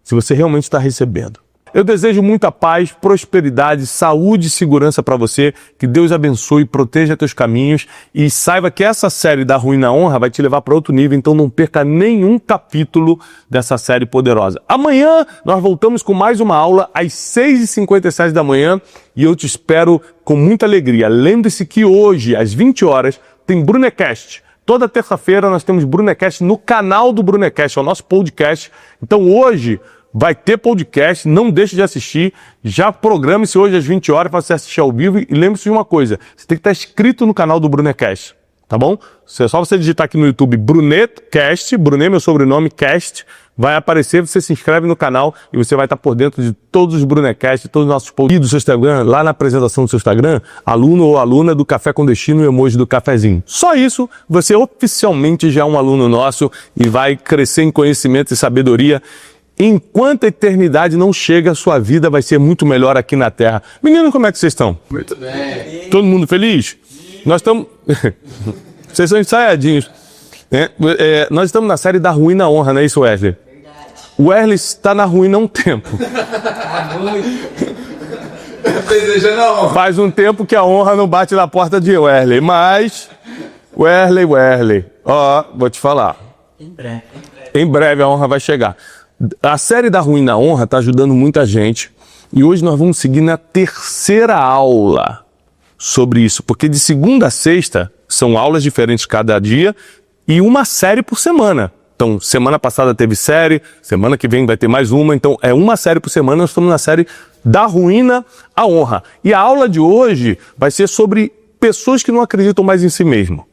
Se você realmente está recebendo. Eu desejo muita paz, prosperidade, saúde e segurança para você. Que Deus abençoe, proteja teus caminhos e saiba que essa série da Ruína à Honra vai te levar para outro nível, então não perca nenhum capítulo dessa série poderosa. Amanhã nós voltamos com mais uma aula às 6h57 da manhã e eu te espero com muita alegria. Lembre-se que hoje, às 20 horas, tem Brunecast. Toda terça-feira nós temos Brunecast no canal do Brunecast, é o nosso podcast. Então hoje vai ter podcast, não deixe de assistir. Já programe-se hoje às 20 horas para você assistir ao vivo. E lembre-se de uma coisa, você tem que estar inscrito no canal do Brunecast, tá bom? É só você digitar aqui no YouTube Brunecast, Brunet, meu sobrenome, Cast, vai aparecer, você se inscreve no canal e você vai estar por dentro de todos os Brunecast, todos os nossos posts do seu Instagram, lá na apresentação do seu Instagram, aluno ou aluna do Café com Destino e emoji do cafezinho. Só isso, você oficialmente já é um aluno nosso e vai crescer em conhecimento e sabedoria. Enquanto a eternidade não chega, a sua vida vai ser muito melhor aqui na Terra. Meninos, como é que vocês estão? Muito bem. Todo mundo feliz? Nós estamos... Vocês são ensaiadinhos. Nós estamos na série da ruína à honra, não é isso, Wesley? Verdade. O Wesley está na ruína há um tempo. Desejando a honra. Faz um tempo que a honra não bate na porta de Wesley, mas... Wesley, ó, vou te falar. Em breve a honra vai chegar. A série da ruína à honra está ajudando muita gente. E hoje nós vamos seguir na terceira aula sobre isso. Porque de segunda a sexta... São aulas diferentes cada dia e uma série por semana. Então, semana passada teve série, semana que vem vai ter mais uma. Então, é uma série por semana. Nós estamos na série da ruína à honra. E a aula de hoje vai ser sobre pessoas que não acreditam mais em si mesmo.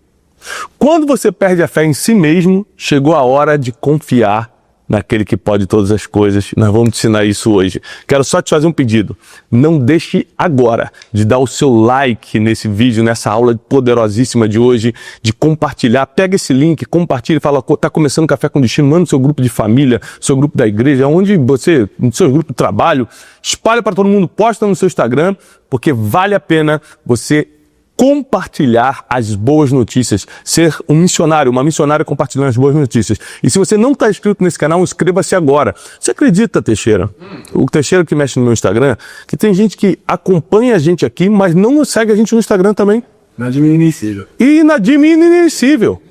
Quando você perde a fé em si mesmo, chegou a hora de confiar naquele que pode todas as coisas. Nós vamos te ensinar isso hoje. Quero só te fazer um pedido. Não deixe agora de dar o seu like nesse vídeo, nessa aula poderosíssima de hoje, de compartilhar. Pega esse link, compartilha e fala, tá começando Café com Destino, manda no seu grupo de família, seu grupo da igreja, onde você, no seu grupo de trabalho, espalha para todo mundo, posta no seu Instagram, porque vale a pena você compartilhar as boas notícias, ser um missionário, uma missionária compartilhando as boas notícias. E se você não está inscrito nesse canal, inscreva-se agora. Você acredita, Teixeira? O Teixeira que mexe no meu Instagram, que tem gente que acompanha a gente aqui, mas não segue a gente no Instagram também. Inadmissível. Inadmissível.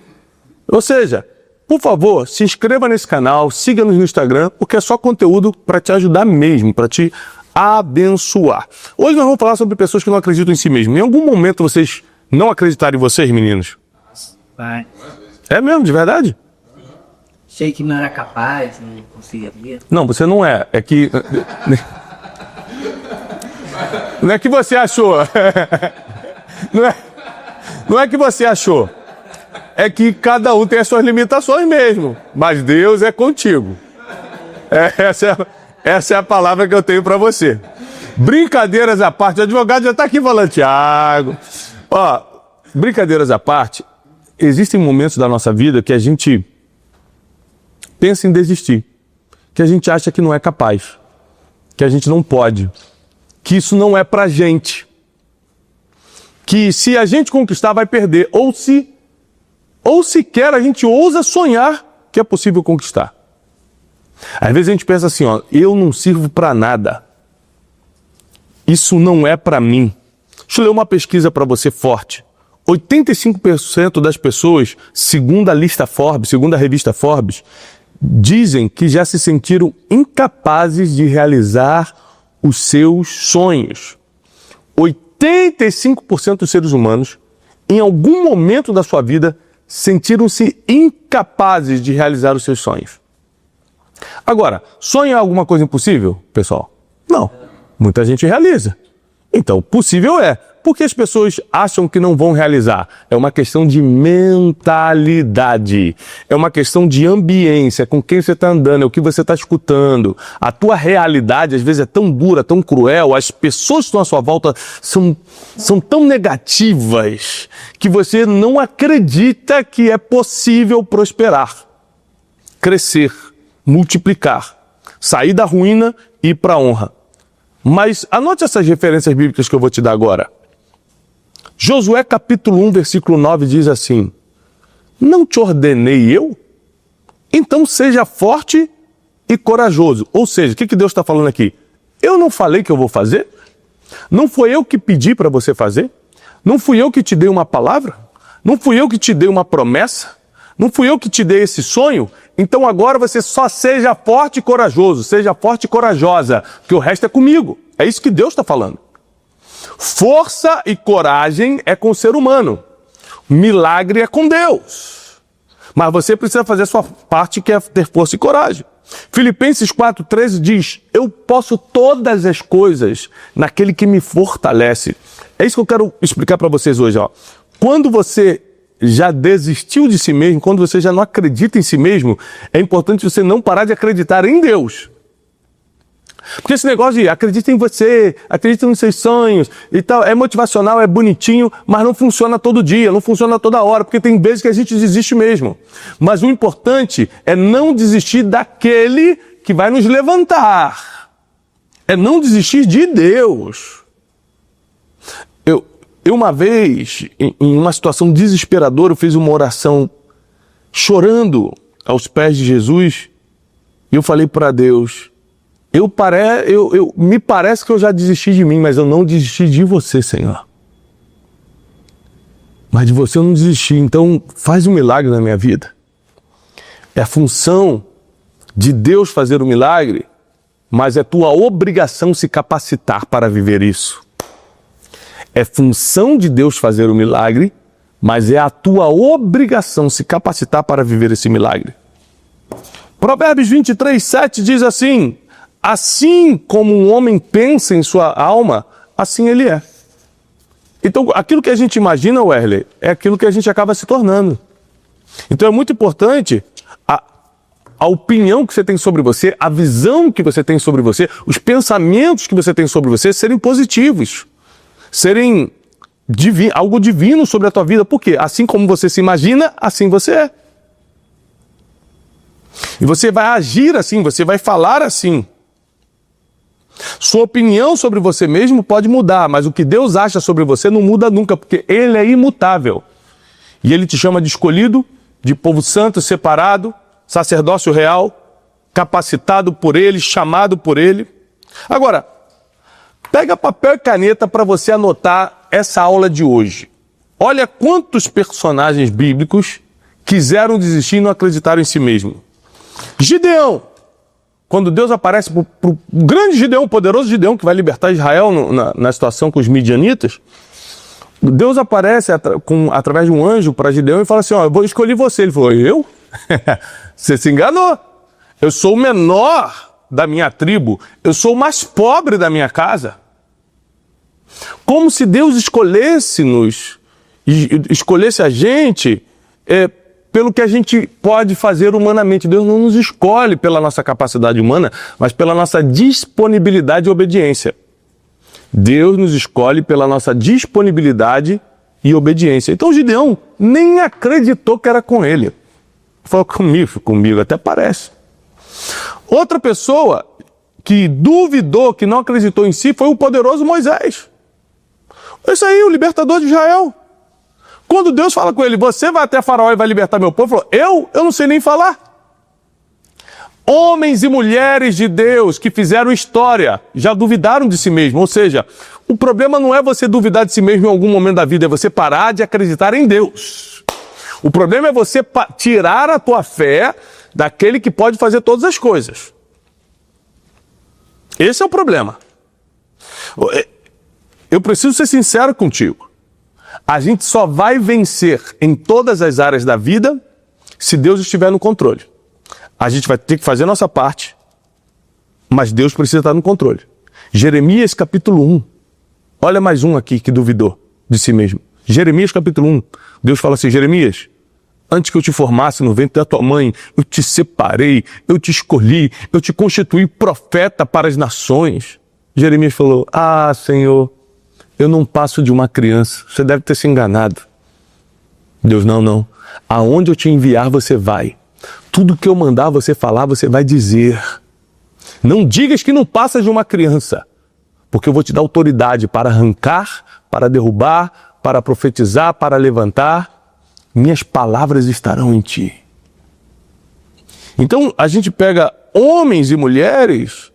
Ou seja, por favor, se inscreva nesse canal, siga-nos no Instagram, porque é só conteúdo para te ajudar mesmo, para te abençoar. Hoje nós vamos falar sobre pessoas que não acreditam em si mesmo. Em algum momento vocês não acreditaram em vocês, meninos? Vai. É mesmo, de verdade? Achei que não era capaz, não conseguia ver. Não, você não é. É que... Não é que você achou. Não é que você achou. É que cada um tem as suas limitações mesmo. Mas Deus é contigo. Essa é a palavra que eu tenho para você. Brincadeiras à parte, o advogado já está aqui falando, Thiago. Ó, brincadeiras à parte, existem momentos da nossa vida que a gente pensa em desistir, que a gente acha que não é capaz, que a gente não pode, que isso não é pra gente, que se a gente conquistar vai perder, ou sequer a gente ousa sonhar que é possível conquistar. Às vezes a gente pensa assim, ó, eu não sirvo para nada. Isso não é para mim. Deixa eu ler uma pesquisa para você forte. 85% das pessoas, segundo a lista Forbes, segundo a revista Forbes, dizem que já se sentiram incapazes de realizar os seus sonhos. 85% dos seres humanos, em algum momento da sua vida, sentiram-se incapazes de realizar os seus sonhos. Agora, sonho é alguma coisa impossível, pessoal? Não. Muita gente realiza. Então, possível é. Por que as pessoas acham que não vão realizar? É uma questão de mentalidade. É uma questão de ambiência, com quem você está andando, é o que você está escutando. A tua realidade, às vezes, é tão dura, tão cruel. As pessoas que estão à sua volta são tão negativas que você não acredita que é possível prosperar, crescer, multiplicar, sair da ruína e ir para a honra. Mas anote essas referências bíblicas que eu vou te dar agora. Josué capítulo 1, versículo 9 diz assim: não te ordenei eu? Então seja forte e corajoso. Ou seja, o que Deus está falando aqui? Eu não falei que eu vou fazer? Não foi eu que pedi para você fazer? Não fui eu que te dei uma palavra? Não fui eu que te dei uma promessa? Não fui eu que te dei esse sonho? Então agora você só seja forte e corajoso, seja forte e corajosa, porque o resto é comigo. É isso que Deus está falando. Força e coragem é com o ser humano. milagre é com Deus. Mas você precisa fazer a sua parte, que é ter força e coragem. Filipenses 4,13 diz: eu posso todas as coisas naquele que me fortalece. É isso que eu quero explicar para vocês hoje. Ó. Quando você já desistiu de si mesmo, quando você já não acredita em si mesmo, é importante você não parar de acreditar em Deus. Porque esse negócio de acredita em você, acredita nos seus sonhos e tal, é motivacional, é bonitinho, mas não funciona todo dia, não funciona toda hora, porque tem vezes que a gente desiste mesmo. Mas o importante é não desistir daquele que vai nos levantar. É não desistir de Deus. Eu uma vez, em uma situação desesperadora, eu fiz uma oração chorando aos pés de Jesus e eu falei para Deus: me parece que eu já desisti de mim, mas eu não desisti de você, Senhor. Mas de você eu não desisti, então faz um milagre na minha vida. É a função de Deus fazer o milagre, mas é tua obrigação se capacitar para viver isso. É função de Deus fazer o milagre, mas é a tua obrigação se capacitar para viver esse milagre. Provérbios 23:7 diz assim: assim como um homem pensa em sua alma, assim ele é. Então, aquilo que a gente imagina, Wesley, é aquilo que a gente acaba se tornando. Então é muito importante a opinião que você tem sobre você, a visão que você tem sobre você, os pensamentos que você tem sobre você serem positivos, serem algo divino sobre a tua vida. Por quê? Assim como você se imagina, assim você é. E você vai agir assim, você vai falar assim. Sua opinião sobre você mesmo pode mudar, mas o que Deus acha sobre você não muda nunca, porque Ele é imutável. E Ele te chama de escolhido, de povo santo, separado, sacerdócio real, capacitado por Ele, chamado por Ele. Agora, pega papel e caneta para você anotar essa aula de hoje. Olha quantos personagens bíblicos quiseram desistir e não acreditaram em si mesmo. Gideão. Quando Deus aparece para o grande Gideão, o poderoso Gideão, que vai libertar Israel na situação com os midianitas, Deus aparece através de um anjo para Gideão e fala assim: ó, eu vou escolher você. Ele falou: eu? Você se enganou. Eu sou o menor da minha tribo, eu sou o mais pobre da minha casa. Como se Deus escolhesse a gente pelo que a gente pode fazer humanamente. Deus não nos escolhe pela nossa capacidade humana, mas pela nossa disponibilidade e obediência. Deus nos escolhe pela nossa disponibilidade e obediência. Então Gideão nem acreditou que era com ele. Falou: comigo, até parece. Outra pessoa que duvidou, que não acreditou em si, foi o poderoso Moisés. Esse aí, o libertador de Israel. Quando Deus fala com ele: você vai até Faraó e vai libertar meu povo, ele falou: eu não sei nem falar. Homens e mulheres de Deus que fizeram história já duvidaram de si mesmo. Ou seja, o problema não é você duvidar de si mesmo em algum momento da vida, é você parar de acreditar em Deus. O problema é você tirar a tua fé daquele que pode fazer todas as coisas. Esse é o problema. Eu preciso ser sincero contigo. A gente só vai vencer em todas as áreas da vida se Deus estiver no controle. A gente vai ter que fazer a nossa parte, mas Deus precisa estar no controle. Jeremias capítulo 1. Olha mais um aqui que duvidou de si mesmo. Jeremias capítulo 1. Deus fala assim: Jeremias, antes que eu te formasse no ventre da tua mãe, eu te separei, eu te escolhi, eu te constituí profeta para as nações. Jeremias falou: ah, Senhor, eu não passo de uma criança, você deve ter se enganado. Deus: não. Aonde eu te enviar, você vai. Tudo que eu mandar você falar, você vai dizer. Não digas que não passa de uma criança, porque eu vou te dar autoridade para arrancar, para derrubar, para profetizar, para levantar. Minhas palavras estarão em ti. Então a gente pega homens e mulheres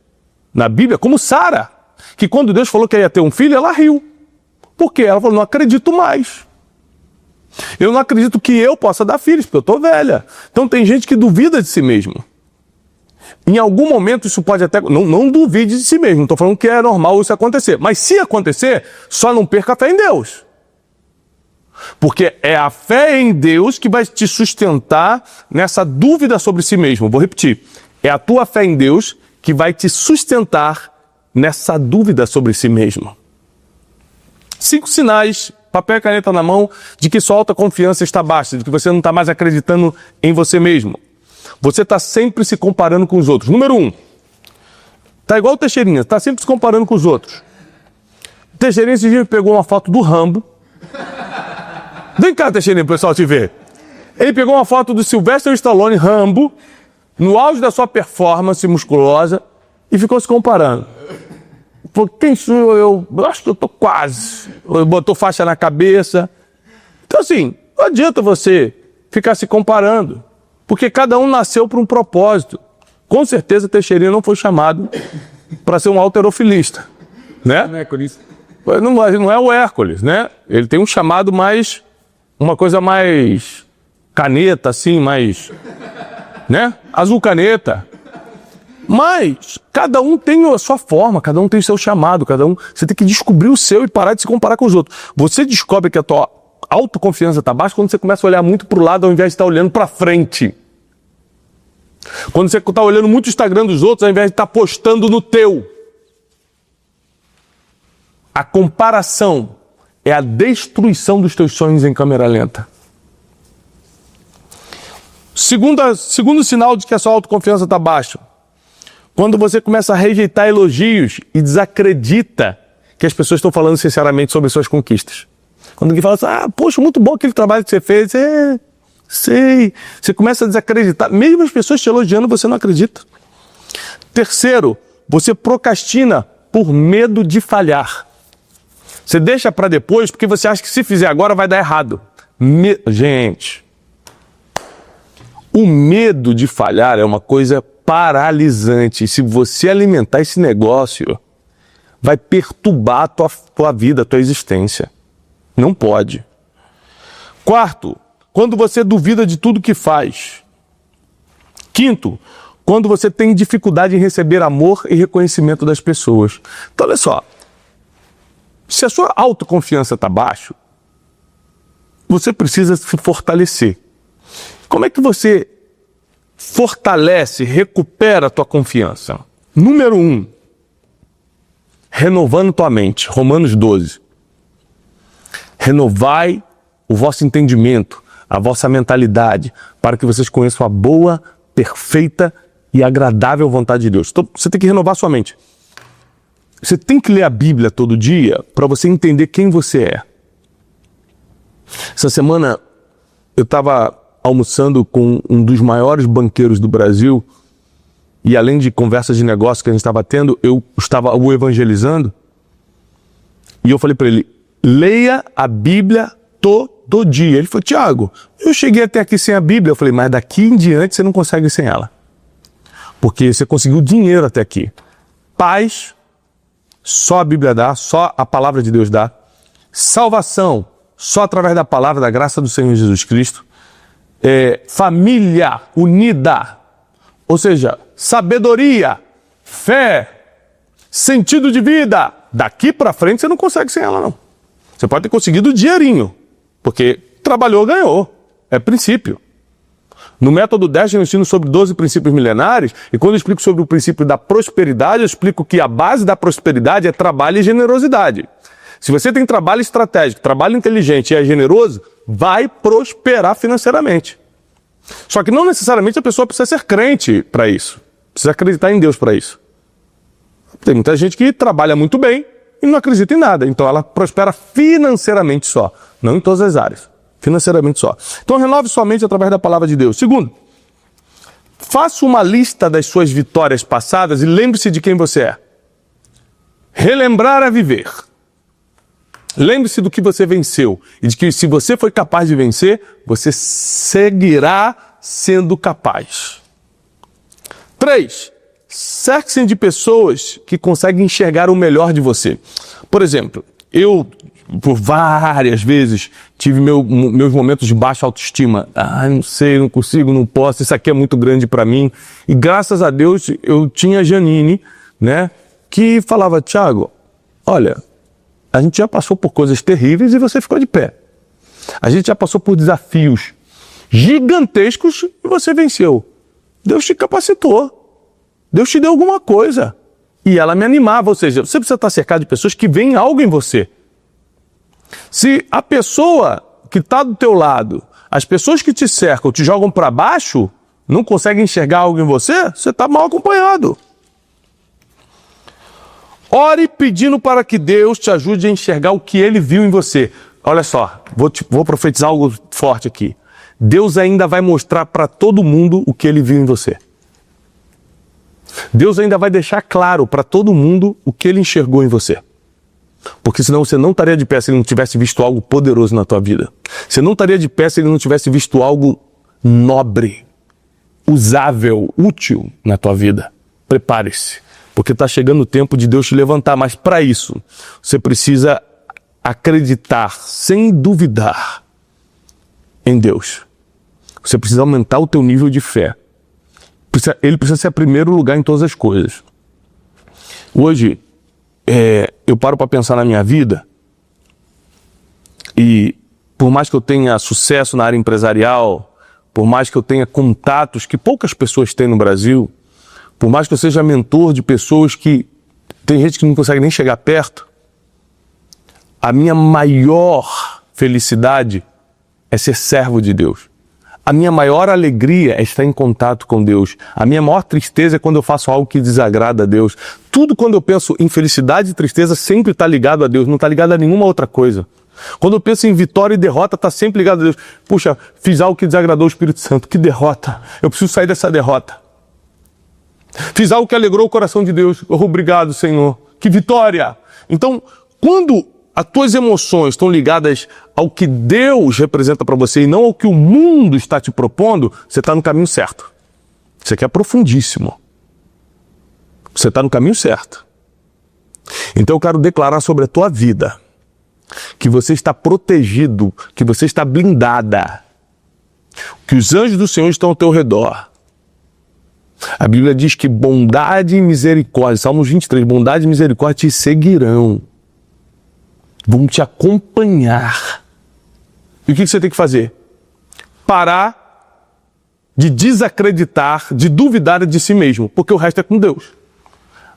na Bíblia, como Sara, que quando Deus falou que ia ter um filho, ela riu. Por quê? Ela falou: não acredito mais. Eu não acredito que eu possa dar filhos, porque eu estou velha. Então tem gente que duvida de si mesmo. Em algum momento isso pode até... Não duvide de si mesmo, não estou falando que é normal isso acontecer. Mas se acontecer, só não perca a fé em Deus. Porque é a fé em Deus que vai te sustentar nessa dúvida sobre si mesmo. Vou repetir. É a tua fé em Deus que vai te sustentar nessa dúvida sobre si mesmo. 5 sinais, papel e caneta na mão, de que sua autoconfiança está baixa, de que você não está mais acreditando em você mesmo. Você está sempre se comparando com os outros. Número 1. Tá igual o Teixeirinha, está sempre se comparando com os outros. O Teixeirinha esse dia pegou uma foto do Rambo. Vem cá, Teixeirinha, pro pessoal te ver. Ele pegou uma foto do Sylvester Stallone, Rambo, no auge da sua performance musculosa, e ficou se comparando. Pô, quem sou eu? Eu acho que eu tô quase. Botou faixa na cabeça. Então, assim, não adianta você ficar se comparando, porque cada um nasceu para um propósito. Com certeza, Teixeirinha não foi chamado para ser um halterofilista, né? Não é por isso. Não é o Hércules, né? Ele tem um chamado mais... uma coisa mais caneta, assim, mais... né? Azul caneta. Mas cada um tem a sua forma, cada um tem o seu chamado, cada um... Você tem que descobrir o seu e parar de se comparar com os outros. Você descobre que a tua autoconfiança está baixa quando você começa a olhar muito para o lado ao invés de estar olhando para frente. Quando você está olhando muito o Instagram dos outros ao invés de estar postando no teu. A comparação é a destruição dos teus sonhos em câmera lenta. Segundo sinal de que a sua autoconfiança está baixa. Quando você começa a rejeitar elogios e desacredita que as pessoas estão falando sinceramente sobre suas conquistas. Quando alguém fala assim, poxa, muito bom aquele trabalho que você fez. Sei. Você começa a desacreditar. Mesmo as pessoas te elogiando, você não acredita. Terceiro, você procrastina por medo de falhar. Você deixa para depois porque você acha que se fizer agora vai dar errado. Gente, o medo de falhar é uma coisa paralisante. Se você alimentar esse negócio, vai perturbar a tua vida, a tua existência. Não pode. Quarto, quando você duvida de tudo que faz. Quinto, quando você tem dificuldade em receber amor e reconhecimento das pessoas. Então, olha só. Se a sua autoconfiança está baixa, você precisa se fortalecer. Como é que você fortalece, recupera a tua confiança? Número 1, renovando tua mente. Romanos 12. Renovai o vosso entendimento, a vossa mentalidade, para que vocês conheçam a boa, perfeita e agradável vontade de Deus. Então, você tem que renovar sua mente. Você tem que ler a Bíblia todo dia para você entender quem você é. Essa semana eu estava almoçando com um dos maiores banqueiros do Brasil e além de conversas de negócio que a gente estava tendo, eu estava o evangelizando e eu falei para ele, leia a Bíblia todo dia. Ele falou, Tiago, eu cheguei até aqui sem a Bíblia. Eu falei, mas daqui em diante você não consegue sem ela. Porque você conseguiu dinheiro até aqui. Paz... só a Bíblia dá, só a palavra de Deus dá. Salvação, só através da palavra, da graça do Senhor Jesus Cristo. Família unida, ou seja, sabedoria, fé, sentido de vida. Daqui para frente você não consegue sem ela, não. Você pode ter conseguido dinheirinho, porque trabalhou, ganhou. É princípio. No método 10 eu ensino sobre 12 princípios milenares, e quando eu explico sobre o princípio da prosperidade, eu explico que a base da prosperidade é trabalho e generosidade. Se você tem trabalho estratégico, trabalho inteligente e é generoso, vai prosperar financeiramente. Só que não necessariamente a pessoa precisa ser crente para isso. Precisa acreditar em Deus para isso. Tem muita gente que trabalha muito bem e não acredita em nada. Então ela prospera financeiramente só, não em todas as áreas. Financeiramente só. Então renove sua mente através da palavra de Deus. Segundo, faça uma lista das suas vitórias passadas e lembre-se de quem você é. Relembrar é viver. Lembre-se do que você venceu e de que se você foi capaz de vencer, você seguirá sendo capaz. 3. Cerque-se de pessoas que conseguem enxergar o melhor de você. Por exemplo, eu, por várias vezes, tive meus momentos de baixa autoestima. Não sei, não consigo, não posso, isso aqui é muito grande para mim. E graças a Deus eu tinha a Janine, né, que falava, Tiago, olha, a gente já passou por coisas terríveis e você ficou de pé. A gente já passou por desafios gigantescos e você venceu. Deus te capacitou. Deus te deu alguma coisa. E ela me animava, ou seja, você precisa estar cercado de pessoas que veem algo em você. Se a pessoa que está do teu lado, as pessoas que te cercam, te jogam para baixo, não conseguem enxergar algo em você, você está mal acompanhado. Ore pedindo para que Deus te ajude a enxergar o que Ele viu em você. Olha só, vou profetizar algo forte aqui. Deus ainda vai mostrar para todo mundo o que Ele viu em você. Deus ainda vai deixar claro para todo mundo o que Ele enxergou em você. Porque senão você não estaria de pé se Ele não tivesse visto algo poderoso na tua vida. Você não estaria de pé se Ele não tivesse visto algo nobre, usável, útil na tua vida. Prepare-se, porque está chegando o tempo de Deus te levantar. Mas para isso, você precisa acreditar, sem duvidar, em Deus. Você precisa aumentar o teu nível de fé. Ele precisa ser o primeiro lugar em todas as coisas. Hoje, eu paro para pensar na minha vida e por mais que eu tenha sucesso na área empresarial, por mais que eu tenha contatos que poucas pessoas têm no Brasil, por mais que eu seja mentor de pessoas que tem gente que não consegue nem chegar perto, a minha maior felicidade é ser servo de Deus. A minha maior alegria é estar em contato com Deus. A minha maior tristeza é quando eu faço algo que desagrada a Deus. Tudo quando eu penso em felicidade e tristeza sempre está ligado a Deus, não está ligado a nenhuma outra coisa. Quando eu penso em vitória e derrota, está sempre ligado a Deus. Puxa, fiz algo que desagradou o Espírito Santo. Que derrota. Eu preciso sair dessa derrota. Fiz algo que alegrou o coração de Deus. Oh, obrigado, Senhor. Que vitória. Então, quando as tuas emoções estão ligadas ao que Deus representa para você e não ao que o mundo está te propondo, você está no caminho certo. Isso aqui é profundíssimo. Você está no caminho certo. Então eu quero declarar sobre a tua vida que você está protegido, que você está blindada, que os anjos do Senhor estão ao teu redor. A Bíblia diz que bondade e misericórdia, Salmos 23, bondade e misericórdia te seguirão. Vão te acompanhar. E o que você tem que fazer? Parar de desacreditar, de duvidar de si mesmo, porque o resto é com Deus.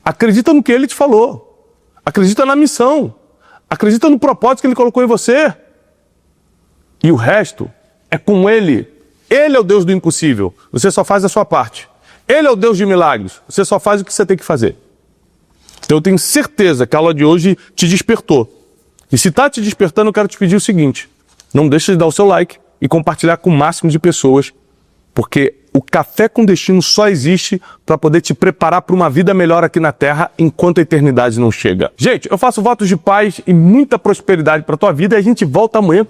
Acredita no que Ele te falou. Acredita na missão. Acredita no propósito que Ele colocou em você. E o resto é com Ele. Ele é o Deus do impossível. Você só faz a sua parte. Ele é o Deus de milagres. Você só faz o que você tem que fazer. Então eu tenho certeza que a aula de hoje te despertou. E se está te despertando, eu quero te pedir o seguinte. Não deixe de dar o seu like e compartilhar com o máximo de pessoas. Porque o Café com Destino só existe para poder te preparar para uma vida melhor aqui na Terra enquanto a eternidade não chega. Gente, eu faço votos de paz e muita prosperidade para a tua vida e a gente volta amanhã.